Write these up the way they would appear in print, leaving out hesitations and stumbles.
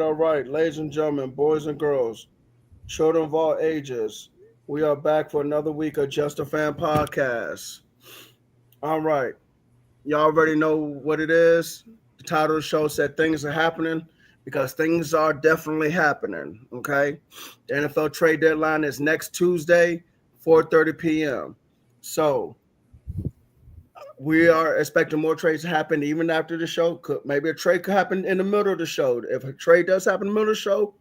All right, ladies and gentlemen, boys and girls, children of all ages, we are back for another week of Just a Fan podcast. All right, y'all already know what it is. The title of the show said things are happening because things are definitely happening. Okay, the NFL trade deadline is next Tuesday, 4:30 p.m. So we are expecting more trades to happen even after the show. Maybe a trade could happen in the middle of the show. If a trade does happen in the middle of the show,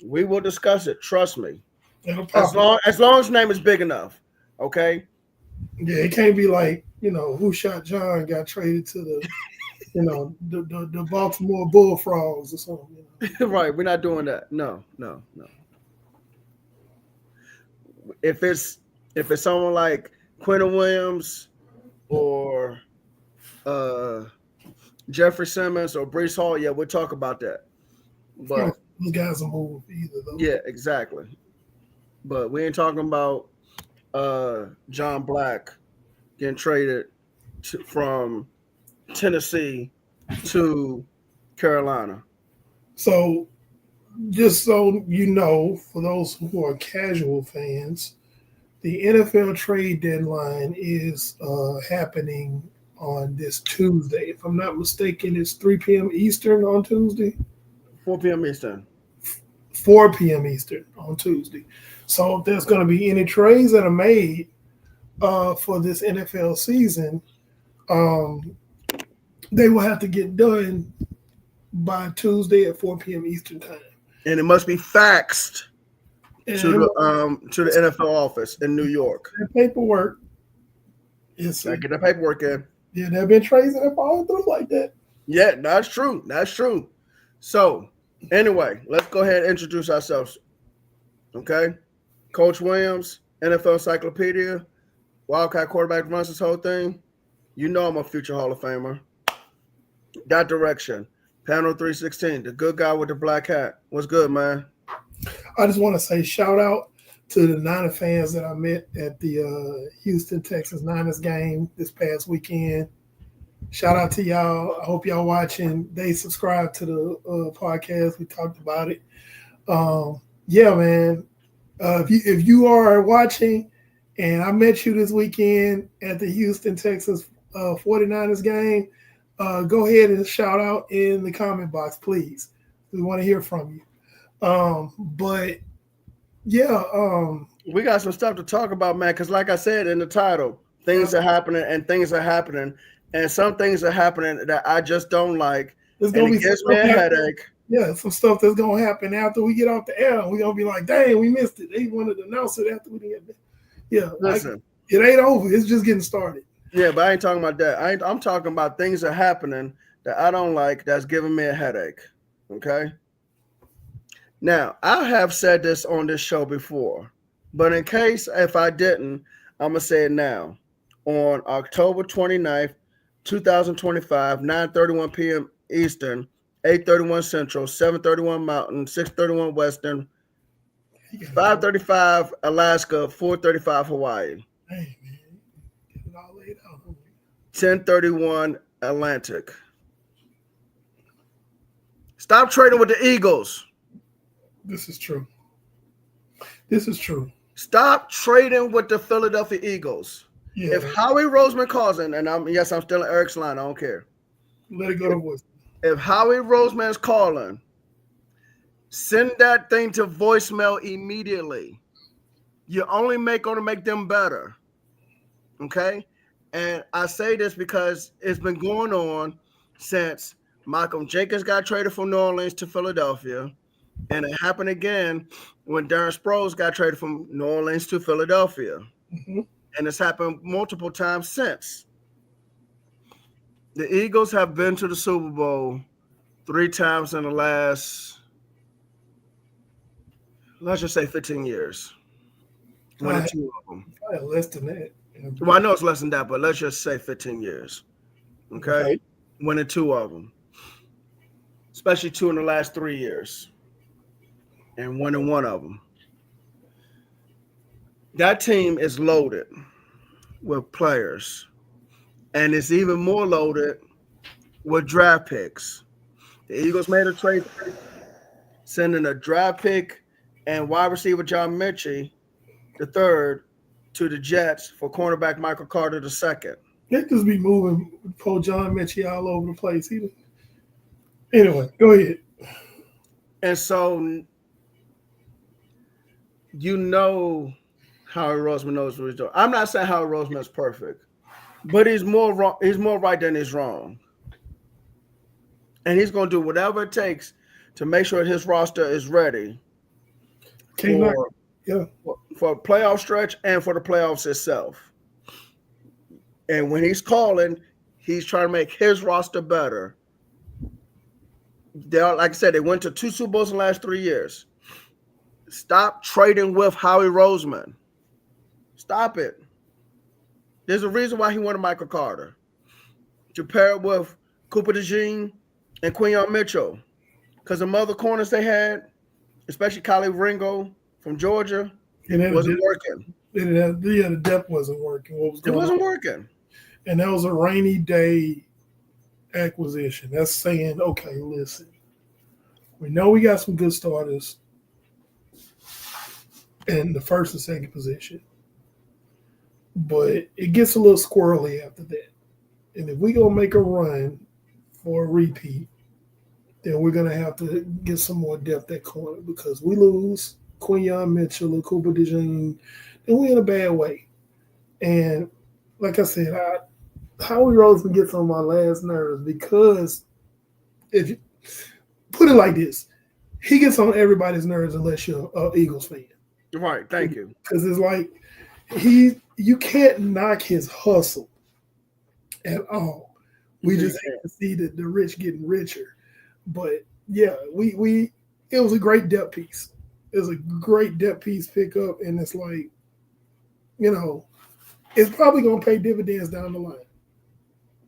we will discuss it. Trust me. It'll As pop up. long as the name is big enough. Okay. Yeah, it can't be like, Who Shot John got traded to the Baltimore Bullfrogs or something. Right. We're not doing that. No. If it's someone like Quentin Williams or Jeffrey Simmons or Brees Hall, yeah, we'll talk about that. But those guys will move either though. Yeah, exactly. But we ain't talking about John Black getting traded from Tennessee to Carolina. So, just so you know, for those who are casual fans, the NFL trade deadline is happening on this Tuesday. If I'm not mistaken, it's 3 p.m. Eastern on Tuesday. 4 p.m. Eastern. 4 p.m. Eastern on Tuesday. So if there's going to be any trades that are made for this NFL season, they will have to get done by Tuesday at 4 p.m. Eastern time. And it must be faxed to the NFL office in New York. That paperwork. Yes, I get that paperwork in. Yeah, there have been trades that have fallen through like that. Yeah, that's true. So, anyway, let's go ahead and introduce ourselves. Okay? Coach Williams, NFL Encyclopedia, Wildcat quarterback runs this whole thing. You know I'm a future Hall of Famer. That direction. Panel 316, the good guy with the black hat. What's good, man? I just want to say shout out to the Niner fans that I met at the Houston, Texas Niners game this past weekend. Shout out to y'all. I hope y'all watching. They subscribe to the podcast. We talked about it. Yeah, man. If you are watching and I met you this weekend at the Houston, Texas 49ers game, go ahead and shout out in the comment box, please. We want to hear from you. But yeah, we got some stuff to talk about, man, because like I said in the title, things are happening and things are happening. And some things are happening that I just don't like. It's gonna and it gives me a headache. Yeah, some stuff that's gonna happen after we get off the air. We're gonna be like, dang, we missed it. They wanted to announce it after we didn't get there. Yeah, listen. It ain't over. It's just getting started. Yeah, but I ain't talking about that. I'm talking about things that are happening that I don't like that's giving me a headache. Okay. Now, I have said this on this show before, but in case if I didn't, I'm gonna say it now. On October 29th, 2025, 9:31 p.m. Eastern, 8:31 Central, 7:31 Mountain, 6:31 Western, 5:35 Alaska, 4:35 Hawaii. Hey, man. Get it all laid out. 10:31 Atlantic. Stop trading with the Eagles. This is true. This is true. Stop trading with the Philadelphia Eagles. Yeah. If Howie Roseman calls in, and I'm still in Eric's line, I don't care. Let it go to voice. If Howie Roseman's calling, send that thing to voicemail immediately. You're only going to make them better. Okay? And I say this because it's been going on since Malcolm Jenkins got traded from New Orleans to Philadelphia. And it happened again when Darren Sproles got traded from New Orleans to Philadelphia. Mhm. And it's happened multiple times since. The Eagles have been to the Super Bowl 3 times in the last, let's just say 15 years. Winning 2 of them. Probably less than that. Well, I know it's less than that, but let's just say 15 years. Okay? Winning 2 of them. Especially 2 in the last 3 years. And winning 1 of them. That team is loaded with players. And it's even more loaded with draft picks. The Eagles made a trade sending a draft pick and wide receiver John Mechie III to the Jets for cornerback Michael Carter II. They just be moving poor John Mechie all over the place. Anyway, go ahead. And so you know Howie Roseman knows what he's doing. I'm not saying Howie Roseman is perfect, but he's more wrong, he's more right than he's wrong. And he's going to do whatever it takes to make sure his roster is ready for a playoff stretch and for the playoffs itself. And when he's calling, he's trying to make his roster better. Like I said, they went to 2 Super Bowls in the last 3 years. Stop trading with Howie Roseman. Stop it. There's a reason why he wanted Michael Carter. To pair it with Cooper DeJean and Quinyon Mitchell. Because the other corners they had, especially Kylie Ringo from Georgia, wasn't working. The depth wasn't working. It wasn't working. And that was a rainy day acquisition. That's saying, okay, listen, we know we got some good starters in the first and second position, but it gets a little squirrely after that. And if we're going to make a run for a repeat, then we're going to have to get some more depth at corner, because we lose Quinyon Mitchell and Cooper DeJean, then we're in a bad way. And like I said, Howie Roseman gets on my last nerves, because if you put it like this, he gets on everybody's nerves unless you're an Eagles fan. Right, thank you. Because it's like you can't knock his hustle at all. We just have to see the rich getting richer. But yeah, it was a great depth piece. It was a great depth piece pickup, and it's like, it's probably gonna pay dividends down the line.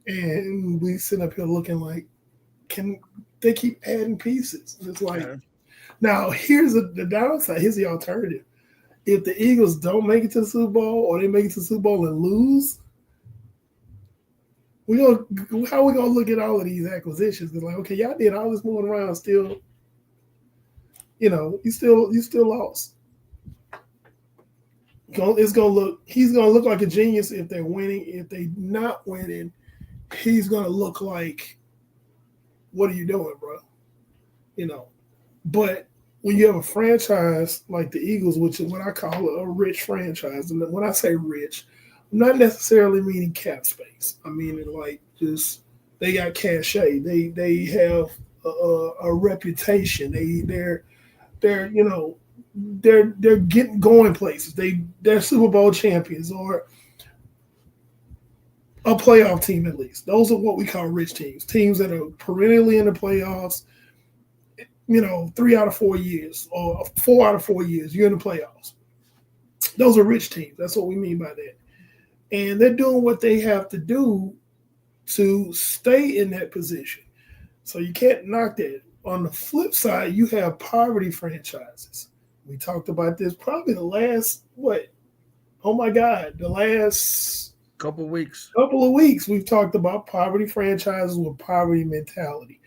And we sit up here looking like, can they keep adding pieces? It's like, now here's the downside. Here's the alternative. If the Eagles don't make it to the Super Bowl, or they make it to the Super Bowl and lose, how are we gonna look at all of these acquisitions? Because like, okay, y'all did all this moving around, still, you still lost. He's gonna look like a genius if they're winning. If they're not winning, he's gonna look like, what are you doing, bro? But when you have a franchise like the Eagles, which is what I call a rich franchise, and when I say rich, I'm not necessarily meaning cap space. I mean it like just they got cachet. They have a reputation. They're getting going places. They're Super Bowl champions, or a playoff team at least. Those are what we call rich teams. Teams that are perennially in the playoffs. 3 out of 4 years, or 4 out of 4 years, you're in the playoffs. Those are rich teams. That's what we mean by that. And they're doing what they have to do to stay in that position. So you can't knock that. On the flip side, you have poverty franchises. We talked about this probably the last, the last couple of weeks, we've talked about poverty franchises with poverty mentality.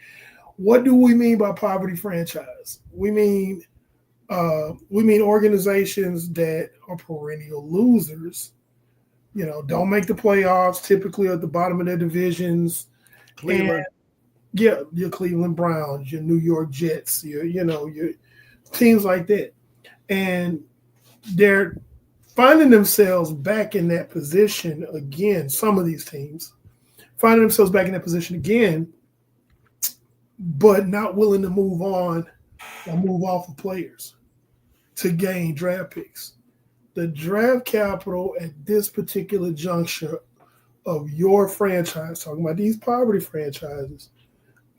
What do we mean by poverty franchise? We mean organizations that are perennial losers, don't make the playoffs, typically at the bottom of their divisions. Cleveland. Your Cleveland Browns, your New York Jets, your teams like that. And they're finding themselves back in that position again. Some of these teams finding themselves back in that position again, but not willing to move on or move off of players to gain draft picks. The draft capital at this particular juncture of your franchise, talking about these poverty franchises,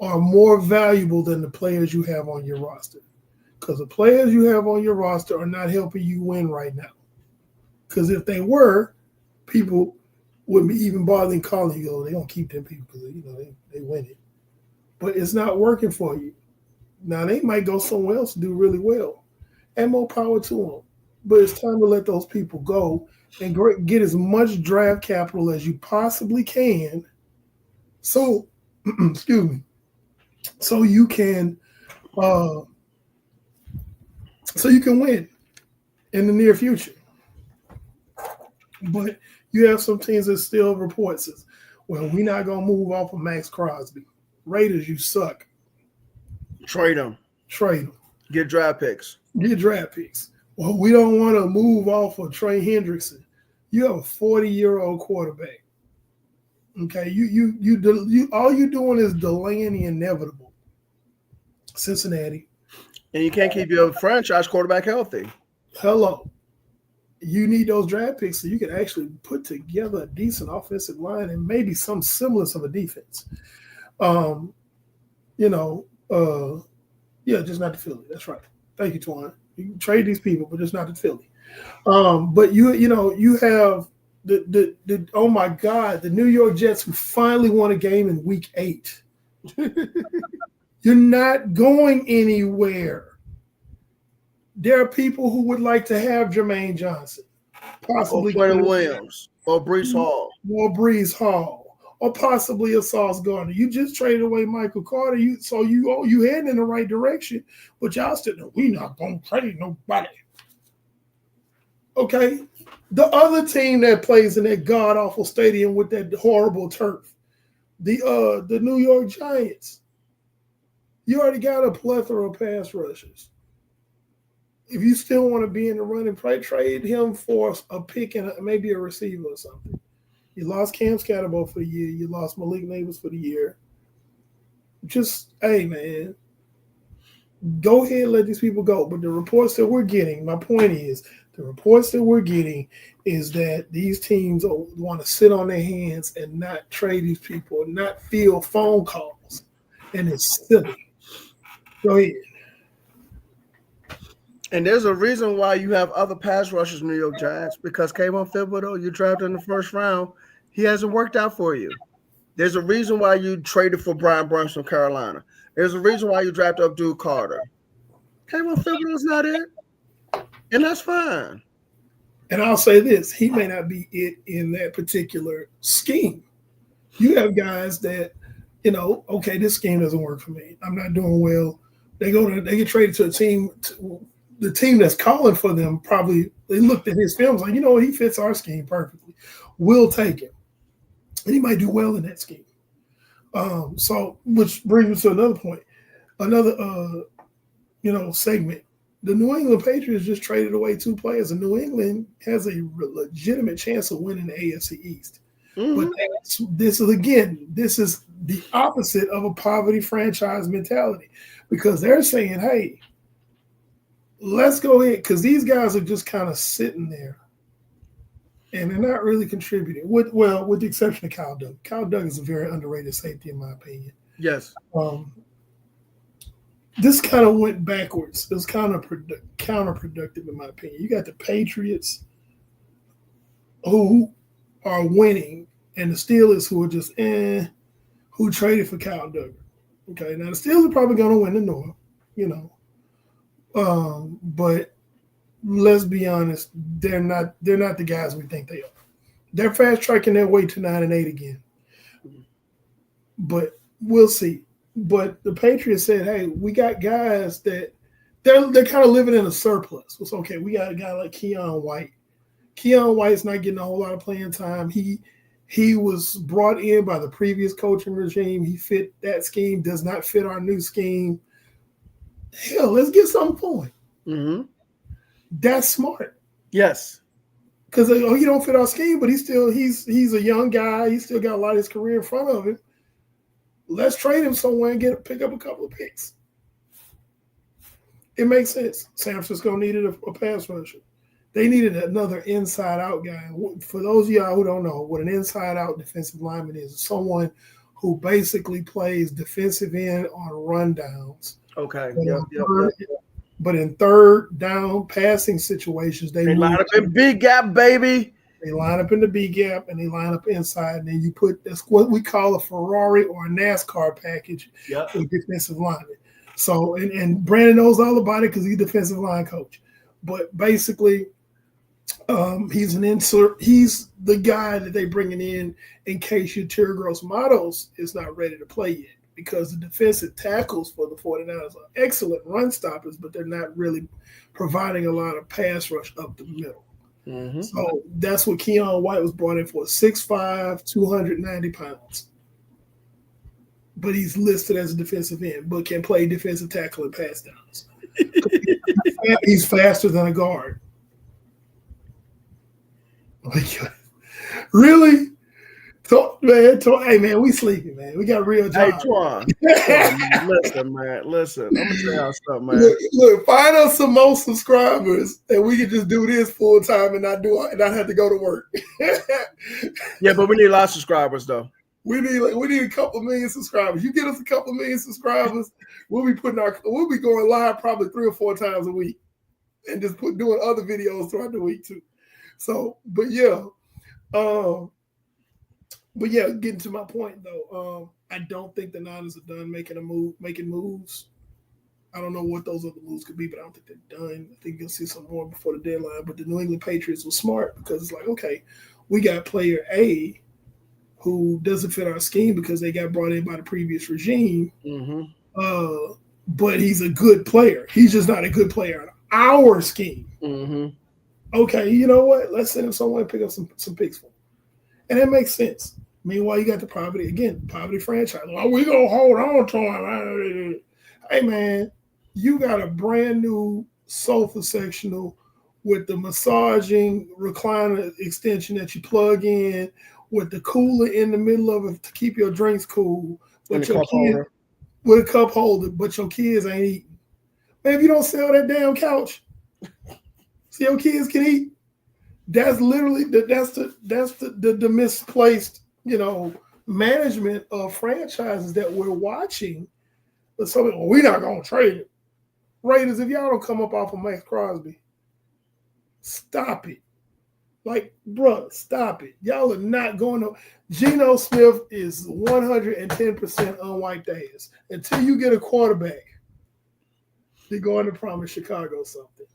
are more valuable than the players you have on your roster. Because the players you have on your roster are not helping you win right now. Because if they were, people wouldn't be even bothering calling you. They don't keep them people because they win it. But it's not working for you. Now they might go somewhere else and do really well, and more power to them. But it's time to let those people go and get as much draft capital as you possibly can. So, excuse me. So you can win in the near future. But you have some teams that still report says, well, we're not going to move off of Max Crosby. Raiders, you suck. Trade them. Get draft picks. Well, we don't want to move off of Trey Hendrickson. You have a 40-year-old quarterback. Okay, you all you're doing is delaying the inevitable. Cincinnati. And you can't keep your franchise quarterback healthy. Hello. You need those draft picks so you can actually put together a decent offensive line and maybe some semblance of a defense. Just not to Philly. That's right. Thank you, Twan. You can trade these people, but just not to Philly. But you have the oh my God, the New York Jets who finally won a game in week 8. You're not going anywhere. There are people who would like to have Jermaine Johnson, possibly or Quentin Williams, or Breece Hall, or possibly a Sauce Gardner. You just traded away Michael Carter, you heading in the right direction, but y'all still know we not gonna trade nobody. Okay, the other team that plays in that god awful stadium with that horrible turf, the New York Giants. You already got a plethora of pass rushers. If you still want to be in the running, trade him for a pick and maybe a receiver or something. You lost Cam Scatterbo for the year. You lost Malik Neighbors for the year. Just, hey, man, go ahead and let these people go. But the reports that we're getting, my point is, the reports that we're getting is that these teams want to sit on their hands and not trade these people, not field phone calls. And it's silly. Go ahead. And there's a reason why you have other pass rushers in New York Giants, because Kayvon Thibodeau, you drafted in the first round, he hasn't worked out for you. There's a reason why you traded for Brian Burns from Carolina. There's a reason why you drafted Abdul Carter. Kayvon Thibodeau's not it, and that's fine. And I'll say this, he may not be it in that particular scheme. You have guys that, okay, this scheme doesn't work for me. I'm not doing well. They get traded to a team. The team that's calling for them probably they looked at his films like, he fits our scheme perfectly. We'll take him, and he might do well in that scheme. So, which brings me to another point, another segment. The New England Patriots just traded away 2 players, and New England has a legitimate chance of winning the AFC East. Mm-hmm. But this is the opposite of a poverty franchise mentality, because they're saying, hey, let's go ahead, because these guys are just kind of sitting there and they're not really contributing. With the exception of Kyle Duggar. Kyle Duggar is a very underrated safety, in my opinion. Yes. This kind of went backwards. It was kind of counterproductive, in my opinion. You got the Patriots who are winning, and the Steelers who are just who traded for Kyle Duggar. Okay, now the Steelers are probably going to win the North, but let's be honest, they're not the guys we think they are. They're fast tracking their way to 9-8 again, but we'll see. But the Patriots said, "Hey, we got guys that they're kind of living in a surplus. It's okay. We got a guy like Keon White. Keon White's not getting a whole lot of playing time. He was brought in by the previous coaching regime. He fit that scheme. Does not fit our new scheme. Hell, let's get something for him. Mm-hmm. That's smart. Yes. because he don't fit our scheme, but he's a young guy. He's still got a lot of his career in front of him. Let's trade him somewhere and pick up a couple of picks. It makes sense. San Francisco needed a pass rusher. They needed another inside-out guy. For those of y'all who don't know what an inside-out defensive lineman is, someone who basically plays defensive end on rundowns. Okay. But in third down passing situations, they line up in B gap, baby. They line up in the B gap and they line up inside. And then you that's what we call a Ferrari or a NASCAR package with defensive linemen. So, and Brandon knows all about it because he's a defensive line coach. But basically, he's an insert. He's the guy that they bringing in case your Gross Matos is not ready to play yet. Because the defensive tackles for the 49ers are excellent run stoppers, but they're not really providing a lot of pass rush up the middle. Mm-hmm. So that's what Keon White was brought in for, 6'5", 290 pounds. But he's listed as a defensive end, but can play defensive tackle and pass downs. He's faster than a guard. Really? Hey man, we sleeping, man. We got real jobs. Hey, Twan. Listen. I'm gonna tell y'all something, man. Look, find us some more subscribers, and we can just do this full time and not have to go to work. Yeah, but we need a lot of subscribers, though. We need a couple million subscribers. You get us a couple million subscribers, we'll be going live probably 3 or 4 times a week, and just doing other videos throughout the week too. So, but yeah. But yeah, getting to my point though, I don't think the Niners are done making moves. I don't know what those other moves could be, but I don't think they're done. I think you'll see some more before the deadline. But the New England Patriots were smart because it's like, okay, we got player A who doesn't fit our scheme because they got brought in by the previous regime. Mm-hmm. But he's a good player. He's just not a good player in our scheme. Mm-hmm. Okay, you know what? Let's send him somewhere and pick up some picks for him. And that makes sense. Meanwhile, you got the poverty franchise. Well, we gonna hold on to him. Hey man, you got a brand new sofa sectional with the massaging recliner extension that you plug in, with the cooler in the middle of it to keep your drinks cool. But your kids with a cup holder, but your kids ain't eating. Man, if you don't sell that damn couch, so your kids can eat. That's literally the misplaced, management of franchises that we're watching. But we're not gonna trade it. Raiders, if y'all don't come up off of Max Crosby, stop it. Like, bruh, stop it. Y'all are not going to. Geno Smith is 110% unwiped ass. Until you get a quarterback, you're going to promise Chicago something.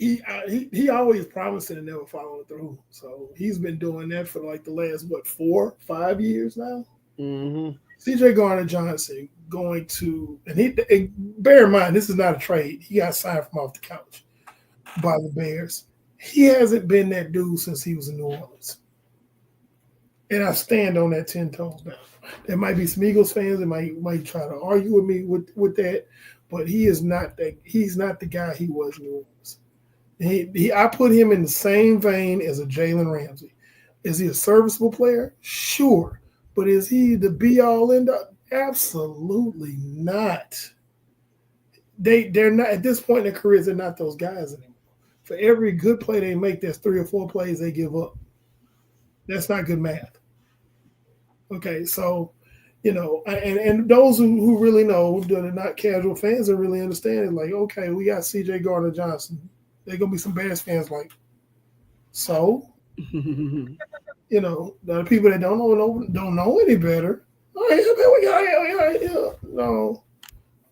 He always promising and never following through. So he's been doing that for like the last 4, 5 years now. Mm-hmm. CJ Gardner-Johnson going to, and bear in mind, this is not a trade. He got signed from off the couch by the Bears. He hasn't been that dude since he was in New Orleans. And I stand on that 10 toes down. There might be some Eagles fans that might try to argue with me with that, but he is not that. He's not the guy he was in New Orleans. I put him in the same vein as a Jalen Ramsey. Is he a serviceable player? Sure. But is he the be-all, end-all? Absolutely not. They're not, at this point in their careers, they're not those guys anymore. For every good play they make, there's 3 or 4 plays they give up. That's not good math. Okay, so, and those who really know, they're not casual fans, and really understand it. Like, okay, we got CJ Gardner-Johnson. They're going to be some Bears fans like, so? The people that don't know any better. No,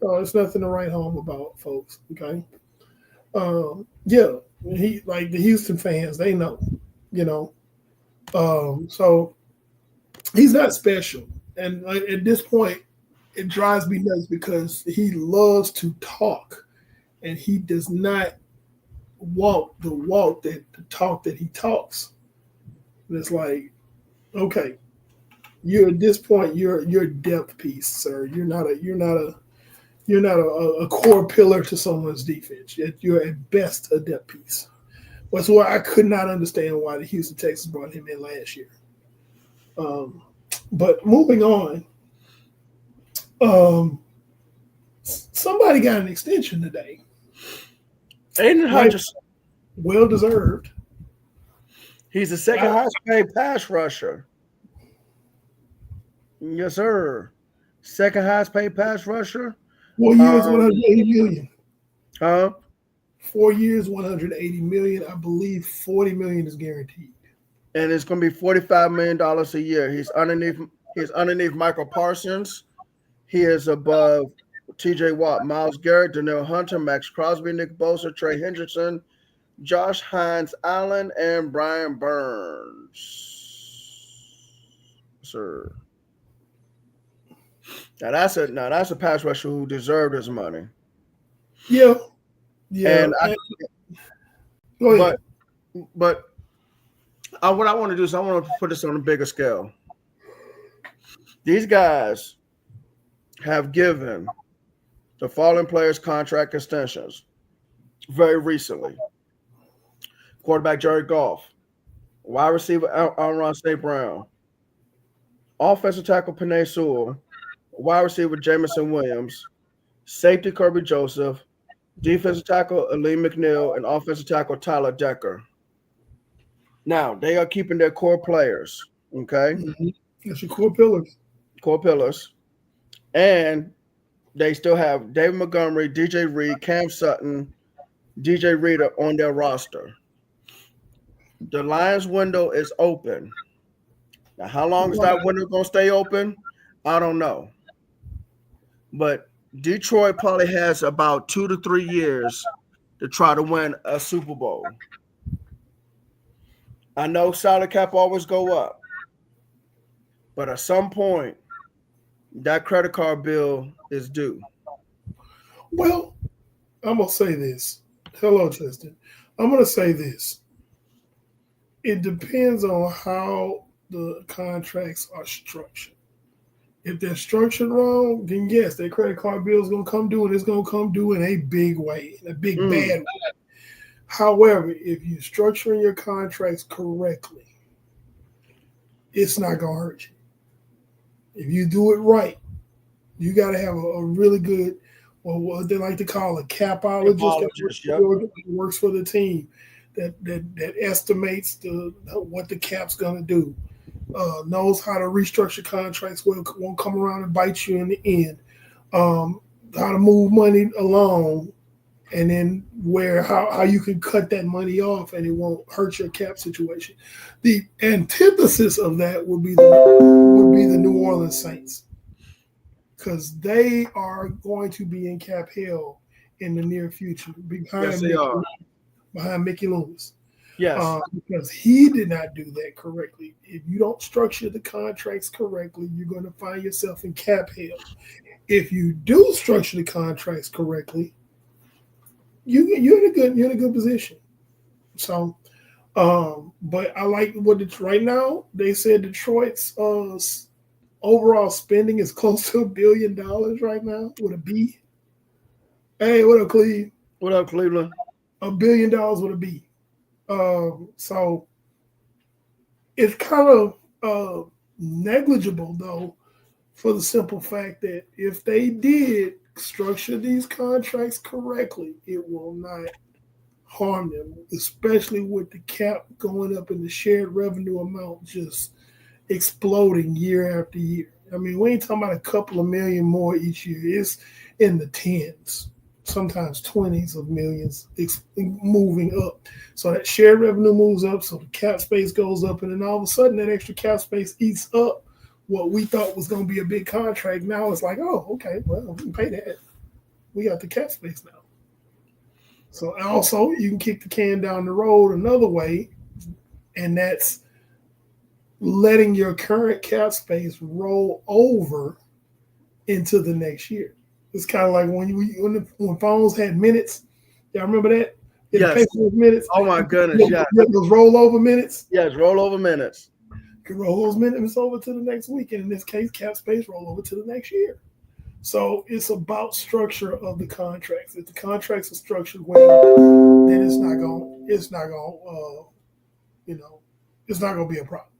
it's nothing to write home about, folks. Okay. He like the Houston fans, they know, so he's not special. And at this point, it drives me nuts because he loves to talk and he does not walk the talk that he talks. And it's like, okay, you're at this point, you're a depth piece, sir. You're not a core pillar to someone's defense. You're at best a depth piece. That's why I could not understand why the Houston Texans brought him in last year. But moving on, somebody got an extension today. Aiden Hutchinson. Well deserved. He's the second highest paid pass rusher. Yes, sir. Second highest paid pass rusher. 4 years, 180 million. Huh? 4 years, 180 million. I believe 40 million is guaranteed. And it's going to be $45 million a year. He's underneath Michael Parsons. He is above T.J. Watt, Myles Garrett, Danielle Hunter, Max Crosby, Nick Bosa, Trey Hendrickson, Josh Hines Allen, and Brian Burns. Sir. Now that's a pass rusher who deserved his money. Yeah. And go ahead. But what I want to do is I want to put this on a bigger scale. These guys have given the following players contract extensions very recently. Quarterback Jared Goff, wide receiver Amon-Ra St. Brown, offensive tackle Penei Sewell, wide receiver Jameson Williams, safety Kirby Joseph, defensive tackle Aleem McNeil, and offensive tackle Tyler Decker. Now, they are keeping their core players, okay? Mm-hmm. That's your core pillars. Core pillars. And they still have David Montgomery, DJ Reed, Cam Sutton, DJ Reader on their roster. The Lions window is open. Now, how long is that window going to stay open? I don't know. But Detroit probably has about 2 to 3 years to try to win a Super Bowl. I know salary cap always go up. But at some point, that credit card bill is due. Well, I'm going to say this. Hello, Tristan. I'm going to say this. It depends on how the contracts are structured. If they're structured wrong, then yes, that credit card bill is going to come due, and it's going to come due in a big way, in a big bad way. However, if you're structuring your contracts correctly, it's not going to hurt you. If you do it right, you got to have a really good, well, what they like to call a capologist that works for the team, that estimates what the cap's going to do, knows how to restructure contracts where it won't come around and bite you in the end, how to move money along, and then how you can cut that money off and it won't hurt your cap situation. The antithesis of that would be the New Orleans Saints, because they are going to be in cap hell in the near future behind Mickey Loomis. Yes. Because he did not do that correctly. If you don't structure the contracts correctly, you're going to find yourself in cap hell. If you do structure the contracts correctly, you're in a good position. So, but I like what it's right now. They said Detroit's overall spending is close to $1 billion right now with a B. Hey, what up, Cleve? What up, Cleveland? $1 billion with a B. So it's kind of negligible, though, for the simple fact that if they did structure these contracts correctly, it will not harm them, especially with the cap going up and the shared revenue amount just exploding year after year. I mean, we ain't talking about a couple of million more each year. It's in the tens, sometimes 20s of millions moving up. So that shared revenue moves up, so the cap space goes up, and then all of a sudden that extra cap space eats up what we thought was going to be a big contract. Now it's like, oh, okay, well, we can pay that. We got the cap space now. So also you can kick the can down the road another way, and that's letting your current cap space roll over into the next year. It's kind of like when phones had minutes. Y'all remember that? Yes. Pay for those minutes. Oh my goodness! Yeah. Those rollover minutes. Yes, rollover minutes. You can roll those minutes over to the next week, and in this case, cap space roll over to the next year. So it's about structure of the contracts. If the contracts are structured well, then you know, it's not gonna be a problem.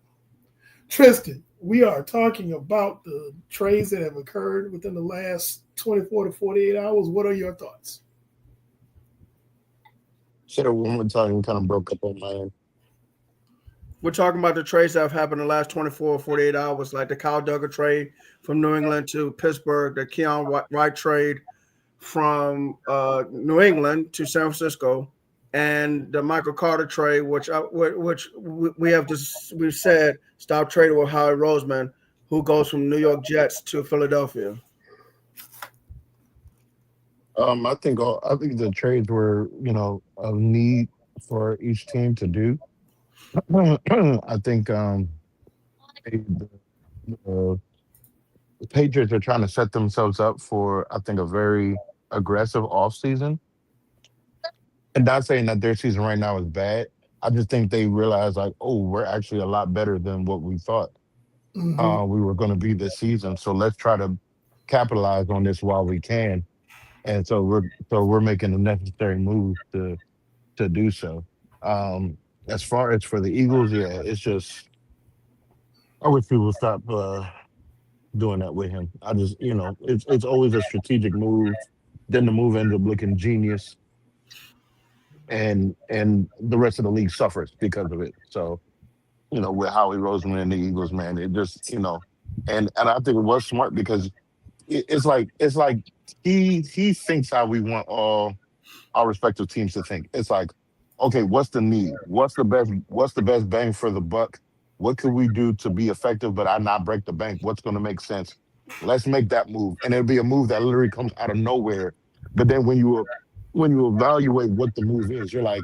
Tristan, we are talking about the trades that have occurred within the last 24 to 48 hours. What are your thoughts? Say that one more time. You kind of broke up on my end. We're talking about the trades that have happened in the last 24 or 48 hours, like the Kyle Duggar trade from New England to Pittsburgh, the Keon Wright trade from New England to San Francisco, and the Michael Carter trade, which we have just we've said stop trading with Howard Roseman, who goes from New York Jets to Philadelphia. I think the trades were, a need for each team to do. I think the, the Patriots are trying to set themselves up for, I think, a very aggressive offseason. And not saying that their season right now is bad. I just think they realize, like, oh, we're actually a lot better than what we thought Mm-hmm. we were going to be this season. So let's try to capitalize on this while we can. And so we're making the necessary moves to do so. Um, as far as for the Eagles, yeah, it's just I wish people would stop doing that with him. I just, it's always a strategic move. Then the move ends up looking genius, and the rest of the league suffers because of it. So, with Howie Roseman and the Eagles, man, it just, and I think it was smart because it's like he thinks how we want all our respective teams to think. It's like, okay, what's the need? What's the best bang for the buck? What could we do to be effective but I not break the bank? What's gonna make sense? Let's make that move. And it'll be a move that literally comes out of nowhere. But then when you evaluate what the move is, you're like,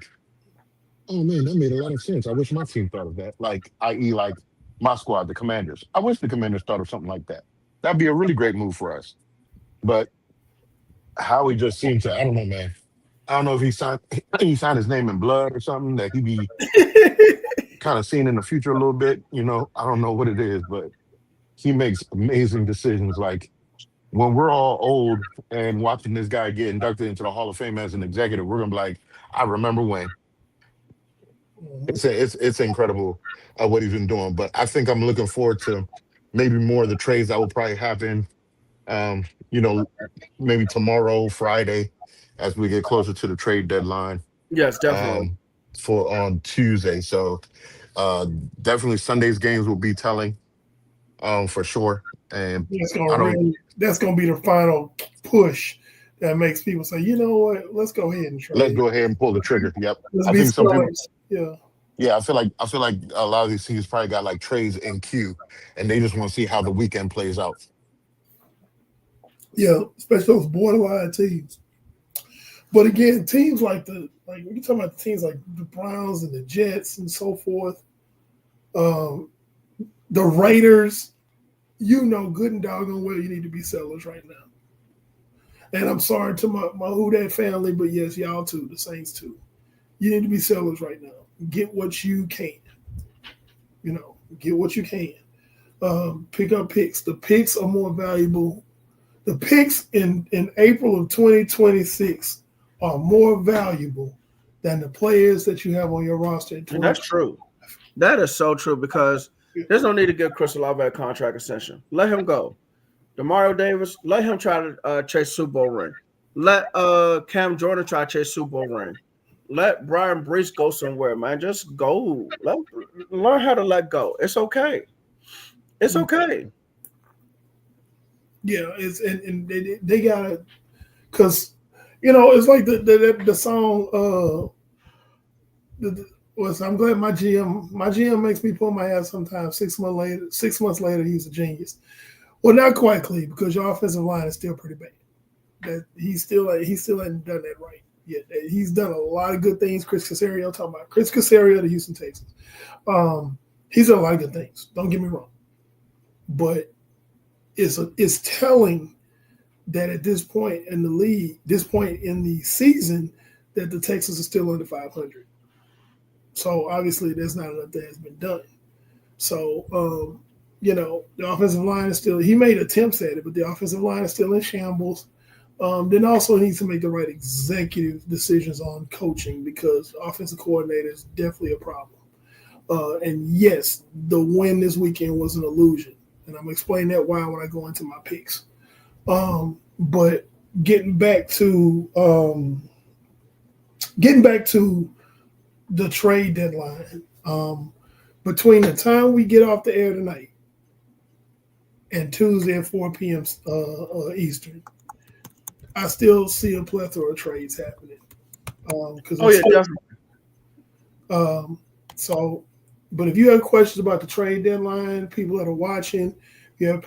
oh man, that made a lot of sense. I wish my team thought of that. Like, i.e., like my squad, the Commanders. I wish the Commanders thought of something like that. That'd be a really great move for us. But Howie just seemed to, I don't know, man. I don't know if he signed his name in blood or something that he be kind of seeing in the future a little bit. I don't know what it is, but he makes amazing decisions. Like when we're all old and watching this guy get inducted into the Hall of Fame as an executive, we're gonna be like, I remember when. Mm-hmm. It's incredible what he's been doing. But I think I'm looking forward to maybe more of the trades that will probably happen. Um, you know, maybe tomorrow, Friday, as we get closer to the trade deadline. Yes, definitely. Um, for on Tuesday. So uh definitely Sunday's games will be telling, for sure. And I don't That's gonna be the final push that makes people say, you know what, let's go ahead and let's trade. go ahead and pull the trigger. Yep. Let's I be think some people smart. Yeah. yeah, I feel like a lot of these teams probably got like trades in queue and they just want to see how the weekend plays out. Yeah, especially those borderline teams. But again, teams like we talking about teams like the Browns and the Jets and so forth, um, the Raiders, good and doggone well you need to be sellers right now. And I'm sorry to my Who Dat family, but yes, y'all too, the Saints too. You need to be sellers right now. Get what you can. Get what you can. Pick up picks. The picks are more valuable. The picks in April of 2026 are more valuable than the players that you have on your roster. And that's true. That is so true because there's no need to give Chris Olave a contract extension. Let him go. Demario Davis, let him try to chase Super Bowl ring. Let Cam Jordan try to chase Super Bowl ring. Let Brian Brees go somewhere, man. Just go. Learn how to let go. It's okay. It's okay. Yeah, it's and they gotta, because it's like the song. I'm glad my GM makes me pull my ass sometimes. 6 months later, he's a genius. Well, not quite, Cleve, because your offensive line is still pretty bad. That he still hasn't done that right yet. He's done a lot of good things. Chris Caserio, talking about Chris Caserio, the Houston Texans. He's done a lot of good things. Don't get me wrong, but it's telling that at this point in the league, this point in the season, that the Texans are still under 500. So obviously, there's not enough that has been done. So The offensive line is still. He made attempts at it, but the offensive line is still in shambles. Then also needs to make the right executive decisions on coaching because offensive coordinator is definitely a problem. And yes, the win this weekend was an illusion, and I'm gonna explain that why when I go into my picks. But getting back to the trade deadline, between the time we get off the air tonight and Tuesday at 4 p.m. Eastern, I still see a plethora of trades happening. Definitely. But if you have questions about the trade deadline, people that are watching, you have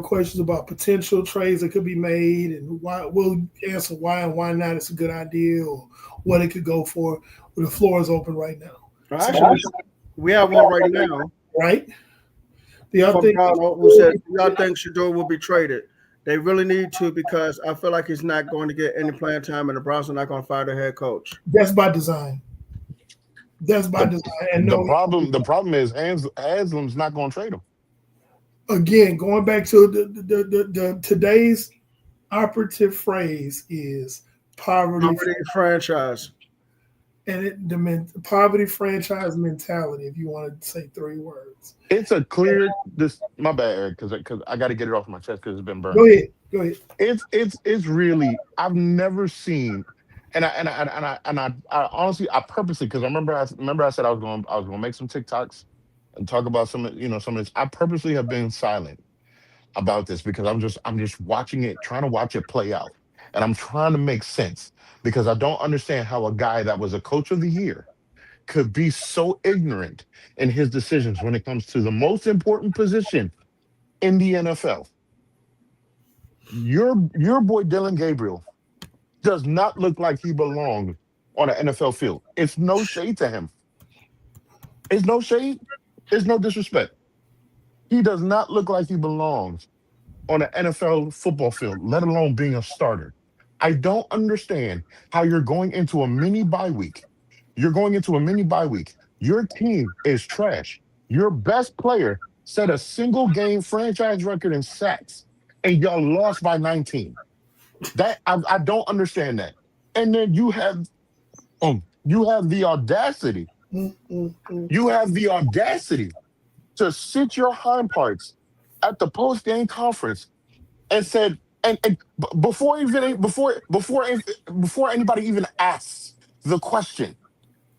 questions about potential trades that could be made, and why we'll answer why and why not it's a good idea or what it could go for. Well, the floor is open right now. Actually, we have one right now. Right? From Donald, who said, "Y'all think Shador will be traded? They really need to because I feel like he's not going to get any playing time, and the Browns are not going to fire their head coach." That's by design. And the problem is Haslam's not going to trade him. Again, going back to the today's operative phrase is poverty franchise, and poverty franchise mentality. If you want to say 3 words, it's a clear. My bad, Eric, because I got to get it off my chest because it's been burned. Go ahead. It's really I've never seen. And I honestly purposely because I remember I said I was going to make some TikToks and talk about some of this. I purposely have been silent about this because I'm just watching it, trying to watch it play out, and I'm trying to make sense because I don't understand how a guy that was a coach of the year could be so ignorant in his decisions when it comes to the most important position in the NFL. Your boy Dylan Gabriel does not look like he belongs on an NFL field. It's no shade to him. It's no shade. It's no disrespect. He does not look like he belongs on an NFL football field, let alone being a starter. I don't understand how you're going into a mini bye week. Your team is trash. Your best player set a single game franchise record in sacks, and y'all lost by 19. That I don't understand that. And then you have the audacity. You have the audacity to sit your hind parts at the post-game conference and said, and before anybody even asks the question,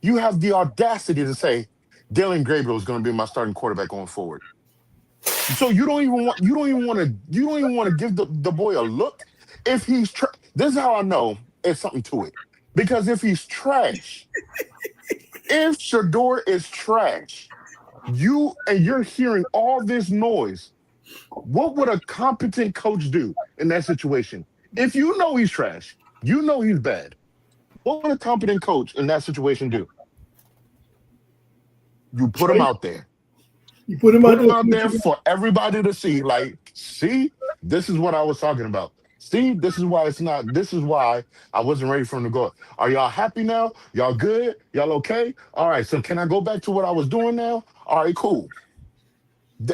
you have the audacity to say Dylan Gabriel is going to be my starting quarterback going forward. So you don't even want to give the boy a look. If he's this is how I know it's something to it. Because if he's trash, if Shador is trash, you're hearing all this noise, what would a competent coach do in that situation? If you know he's trash, you know he's bad, what would a competent coach in that situation do? You put him out there. You put him out there for everybody to see. Like, see, this is what I was talking about. See, this is why I wasn't ready for him to go. Are y'all happy now? Y'all good? Y'all okay? All right, so can I go back to what I was doing now? All right, cool.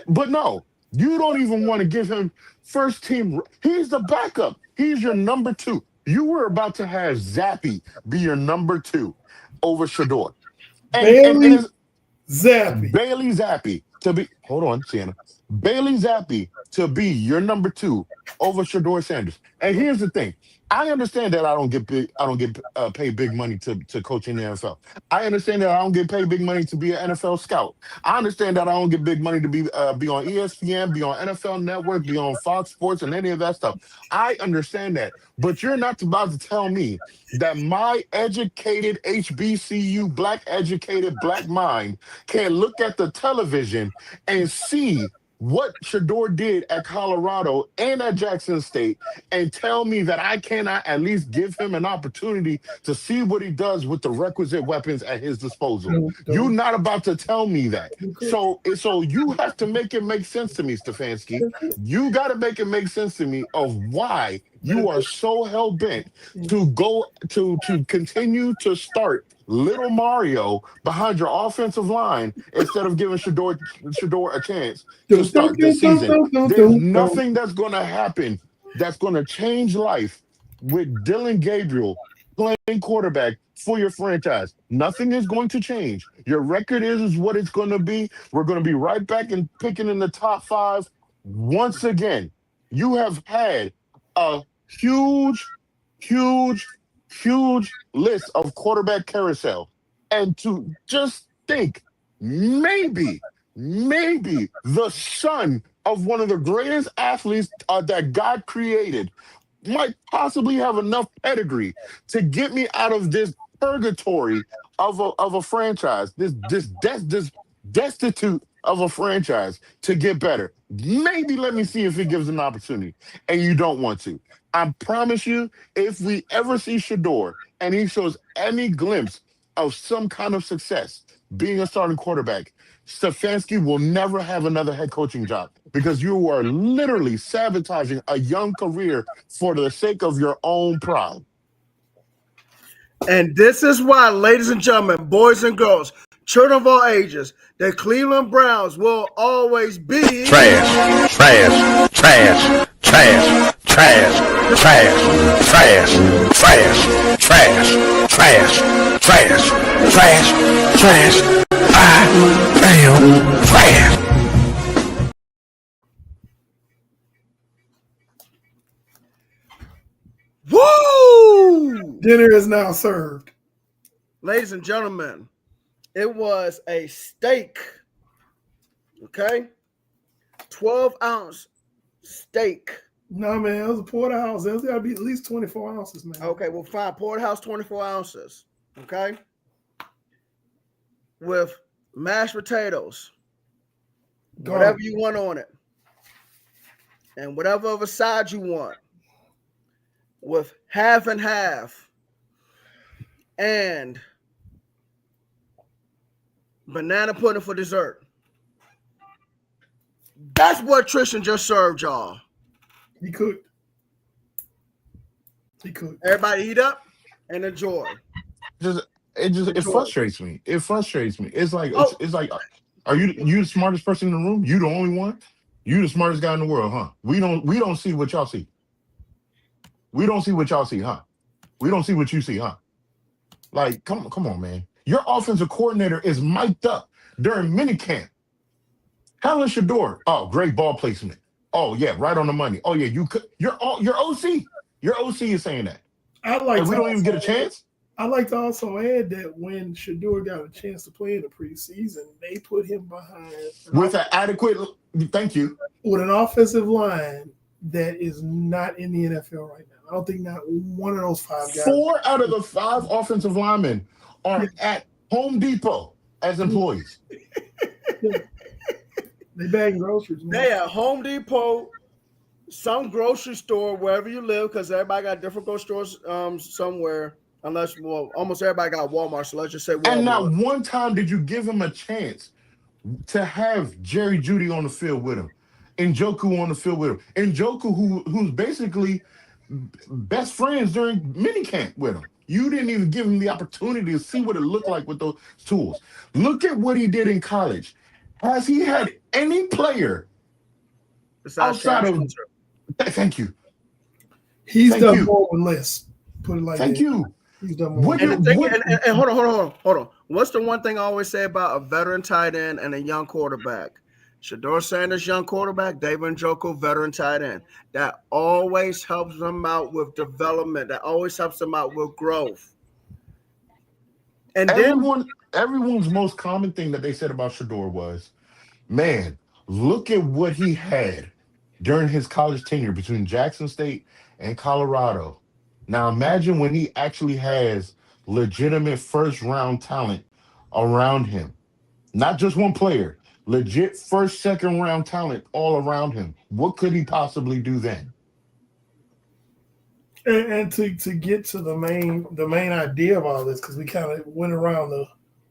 But no, you don't even want to give him first team. He's the backup. He's your number 2. You were about to have Zappy be your number 2 over Shador. Bailey Zappi to be, hold on, Sienna. Bailey Zappi to be your number 2 over Shador Sanders. And here's the thing. I understand that I don't get paid big money to coach in the NFL. I understand that I don't get paid big money to be an NFL scout. I understand that I don't get big money to be on ESPN, be on NFL Network, be on Fox Sports, and any of that stuff. I understand that. But you're not about to tell me that my educated HBCU, educated black mind can look at the television and see what Shador did at Colorado and at Jackson State and tell me that I cannot at least give him an opportunity to see what he does with the requisite weapons at his disposal. You're not about to tell me that. So you have to make it make sense to me, Stefanski. You got to make it make sense to me of why you are so hell-bent to go to continue to start little Mario behind your offensive line instead of giving Shador a chance to start this season. There's nothing that's going to happen that's going to change life with Dylan Gabriel playing quarterback for your franchise. Nothing is going to change. Your record is what it's going to be. We're going to be right back and picking in the top 5 once again. You have had a huge, huge, huge list of quarterback carousel. And to just think, maybe the son of one of the greatest athletes that God created might possibly have enough pedigree to get me out of this purgatory of a franchise, this destitute of a franchise to get better. Maybe let me see if it gives an opportunity. And you don't want to. I promise you, if we ever see Shador and he shows any glimpse of some kind of success being a starting quarterback, Stefanski will never have another head coaching job because you are literally sabotaging a young career for the sake of your own pride. And this is why, ladies and gentlemen, boys and girls, children of all ages, the Cleveland Browns will always be trash, trash, trash, trash, trash, trash, trash, trash, trash, trash, trash, trash, trash. I am trash. Woo! Dinner is now served. Ladies and gentlemen, it was a steak. Okay? 12-ounce steak. No, man, it was a porterhouse. There's got to be at least 24 ounces, man. Okay, well, fine. Porterhouse, 24 ounces. Okay? With mashed potatoes. Whatever you want on it. And whatever other side you want. With half and half. And banana pudding for dessert. That's what Tristan just served y'all. He cooked. Everybody eat up and enjoy. It frustrates me. It frustrates me. It's like it's like, are you the smartest person in the room? You the only one? You the smartest guy in the world, huh? We don't see what y'all see. We don't see what y'all see, huh? We don't see what you see, huh? Like, come on, man. Your offensive coordinator is mic'd up during minicamp. Helen Shador, oh, great ball placement. Oh yeah, right on the money. Oh yeah, your OC. Your OC is saying that. And we don't even get a chance. I'd like to also add that when Shador got a chance to play in the preseason, they put him behind with an adequate. Thank you. With an offensive line that is not in the NFL right now. I don't think not one of those 5 guys. 4 out of the 5 offensive linemen are at Home Depot as employees. They bagging groceries. Man. They at Home Depot, some grocery store, wherever you live, because everybody got different grocery stores somewhere. Unless, well, almost everybody got Walmart, so let's just say Walmart. And not one time did you give him a chance to have Jerry Jeudy on the field with him, Njoku on the field with him, Njoku who's basically best friends during minicamp with him. You didn't even give him the opportunity to see what it looked like with those tools. Look at what he did in college. Has he had any player outside of? Thank you. He's done more with less. Put it like that. Thank you. He's done more. And hold on. What's the one thing I always say about a veteran tight end and a young quarterback? Shador Sanders, young quarterback, David Njoku, veteran tight end. That always helps them out with development. That always helps them out with growth. And everyone's most common thing that they said about Shador was, man, look at what he had during his college tenure between Jackson State and Colorado. Now imagine when he actually has legitimate first-round talent around him. Not just one player, legit first, second-round talent all around him. What could he possibly do then? And to get to the main idea of all this, because we kind of went around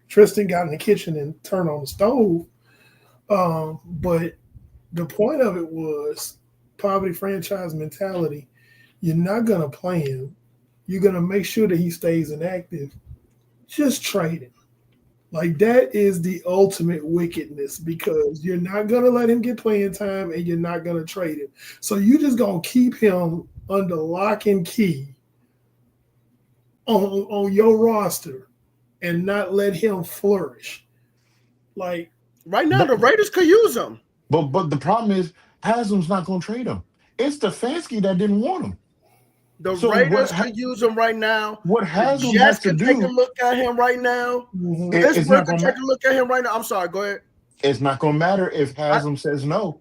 Tristan got in the kitchen and turned on the stove. But the point of it was poverty franchise mentality. You're not going to play him. You're going to make sure that he stays inactive just trade him. Like, that is the ultimate wickedness because you're not going to let him get playing time and you're not going to trade him. So you just going to keep him under lock and key on your roster and not let him flourish. Like, right now, the Raiders could use him. But the problem is Haslam's not going to trade him. It's Stefanski that didn't want him. The So Raiders could use him right now. What Haslam Jets has to can do, take a look at him right now. it's Pittsburgh not can going take a look at him right now. I'm sorry, go ahead. It's not going to matter if Haslam says no.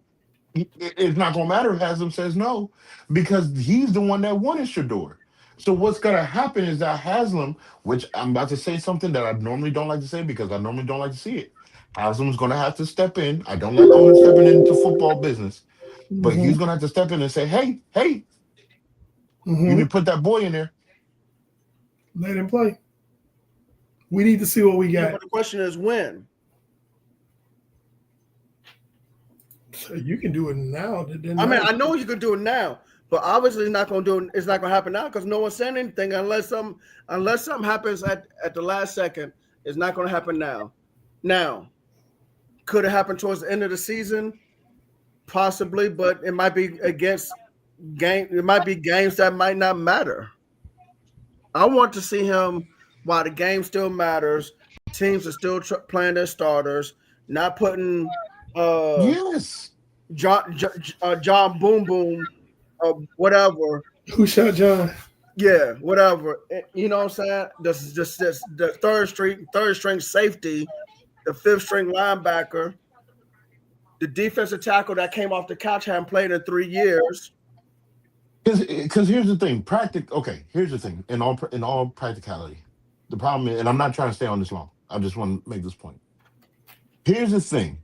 It's not going to matter if Haslam says no because he's the one that wanted Shador. So what's going to happen is that Haslam, which I'm about to say something that I normally don't like to say because I normally don't like to see it. Haslam's going to have to step in. I don't like owners stepping into football business, but he's going to have to step in and say, hey, you need to put that boy in there. Let him play. We need to see what we Yeah, got. but the question is when. So you can do it now. I mean, I know you can do it now, but obviously it's not going to do it. It's not going to happen now because no one's saying anything unless something happens at the last second. It's not going to happen now. Now, could it happen towards the end of the season? Possibly, but it might be against game. It might be games that might not matter. I want to see him while the game still matters. Teams are still playing their starters, not putting Yes. John Boom Boom, whatever. Who shot John? Yeah, whatever. You know what I'm saying? This the third string safety, the fifth string linebacker, the defensive tackle that came off the couch, hadn't played in 3 years. Because here's the thing, here's the thing. In all practicality, the problem is, and I'm not trying to stay on this long. I just want to make this point. Here's the thing.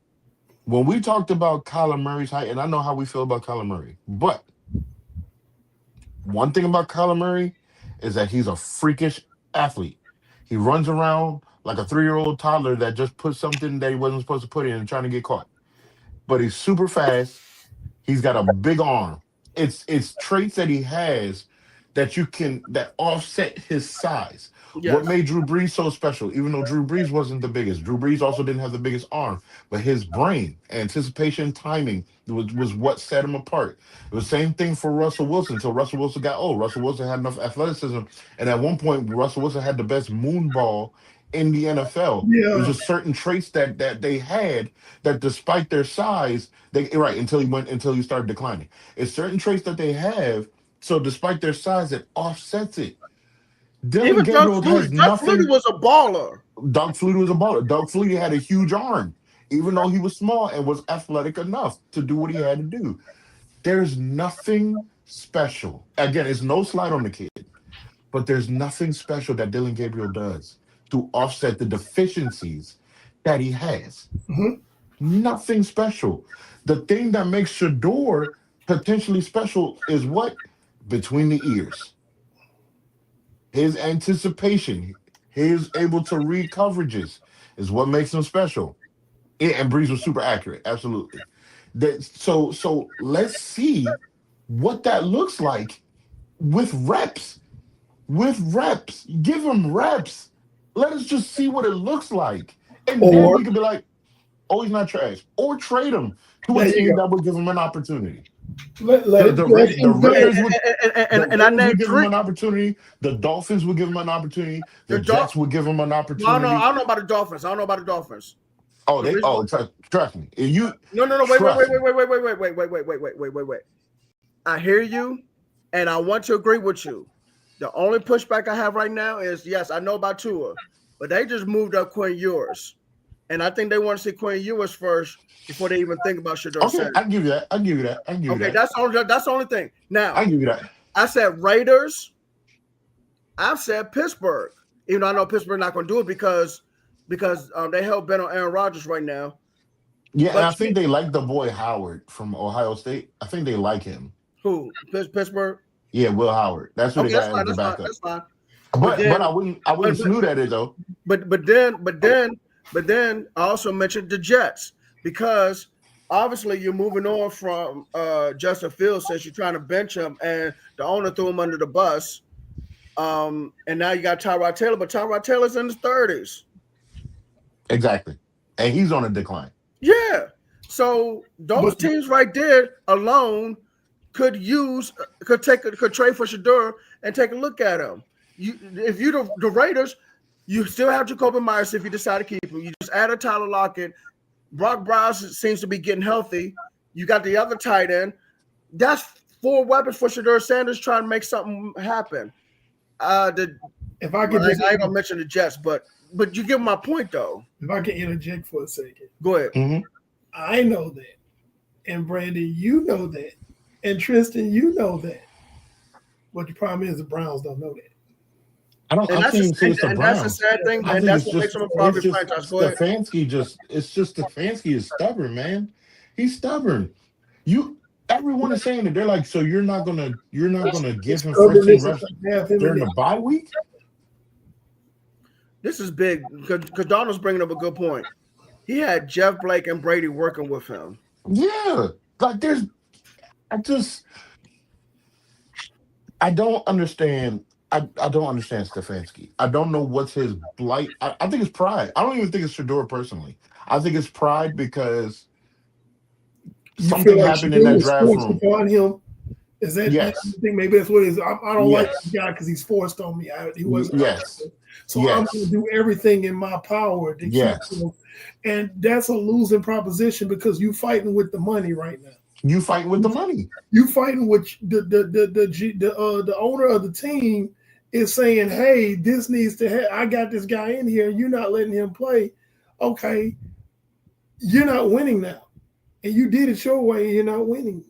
When we talked about Kyler Murray's height, and I know how we feel about Kyler Murray, but one thing about Kyler Murray is that he's a freakish athlete. He runs around like a 3-year-old toddler that just put something that he wasn't supposed to put in and trying to get caught. But he's super fast. He's got a big arm. It's traits that he has that offset his size. Yes. What made Drew Brees so special? Even though Drew Brees wasn't the biggest, Drew Brees also didn't have the biggest arm, but his brain, anticipation, timing was what set him apart. It was the same thing for Russell Wilson until Russell Wilson got old. Russell Wilson had enough athleticism, and at one point, Russell Wilson had the best moon ball in the NFL. Yeah. There's just certain traits that they had that, despite their size, until he started declining. It's certain traits that they have. So despite their size, it offsets it. Even Doug Flutie was a baller. Doug Flutie was a baller. Doug Flutie had a huge arm, even though he was small and was athletic enough to do what he had to do. There's nothing special. Again, it's no slight on the kid, but there's nothing special that Dillon Gabriel does to offset the deficiencies that he has. Nothing special. The thing that makes Shador potentially special is what? Between the ears. His anticipation, his able to read coverages is what makes him special. And Brees was super accurate, absolutely. So let's see what that looks like with reps. Give him reps. Let us just see what it looks like. And then we could be like, oh, he's not trash. Or trade him to a team that would give him an opportunity. The Raiders would give him an opportunity. The Dolphins would give him an opportunity. The Jets would give him an opportunity. No, I don't know about the Dolphins. Trust me. Wait. I hear you, and I want to agree with you. The only pushback I have right now is, yes, I know about Tua, but they just moved up Quinn Ewers. And I think they want to see Quinn Ewers first before they even think about Shador. Okay, I give you that. Okay, that's the only thing. Now, I give you that. I said Raiders. I've said Pittsburgh. Even though I know Pittsburgh not going to do it because they hell bent on Aaron Rodgers right now. Yeah, but, and I think they like the boy Howard from Ohio State. I think they like him. Who? Pittsburgh? Yeah, Will Howard. That's who they got as the backup. That's fine. But I wouldn't snoot at it though. But then I also mentioned the Jets because obviously you're moving on from Justin Fields since you're trying to bench him and the owner threw him under the bus. And now you got Tyrod Taylor, but Tyrod Taylor's in his 30s. Exactly. And he's on a decline. Yeah. So those teams right there alone could trade for Shedeur and take a look at him. If you the Raiders, you still have Jacoby Myers if you decide to keep him. You just add a Tyler Lockett. Brock Bowers seems to be getting healthy. You got the other tight end. That's 4 weapons for Shedeur Sanders trying to make something happen. If I could I ain't gonna mention the Jets, but you get my point though. If I can interject for a second. Go ahead. Mm-hmm. I know that. And Brandon, you know that. And Tristan, you know that. But the problem is the Browns don't know that. I think it's the Browns. That's a sad thing, and that's what makes him a private franchise. Go ahead. Stefanski is stubborn, man. He's stubborn. Everyone is saying that. They're like, so you're not gonna give him first team reps during the bye week? This is big because Donald's bringing up a good point. He had Jeff Blake and Brady working with him. Yeah, like I don't understand. I don't understand Stefanski. I don't know what's his blight. I think it's pride. I don't even think it's Shedeur personally. I think it's pride because something happened in that draft room. On him. Is that? Yes. I think maybe that's what it is. I don't like this guy because he's forced on me. He wasn't. Yes. So I'm going to do everything in my power to keep him. And that's a losing proposition because you're fighting with the money right now. You fighting with the money. You fighting with the owner of the team is saying, "Hey, this needs to have. I got this guy in here. You're not letting him play. Okay, you're not winning now, and you did it your way. And you're not winning.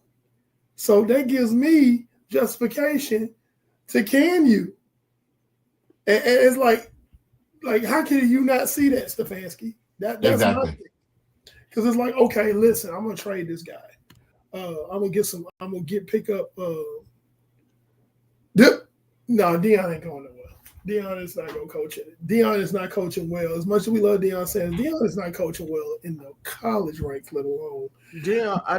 So that gives me justification to can you. And it's like how can you not see that, Stefanski? That's exactly. Because it's like, okay, listen, I'm gonna trade this guy. I'm gonna pick up. No, Deion ain't going nowhere. Deion is not gonna coach it. Deion is not coaching well. As much as we love Deion Sanders, Deion is not coaching well in the college ranks, let alone. Deion, I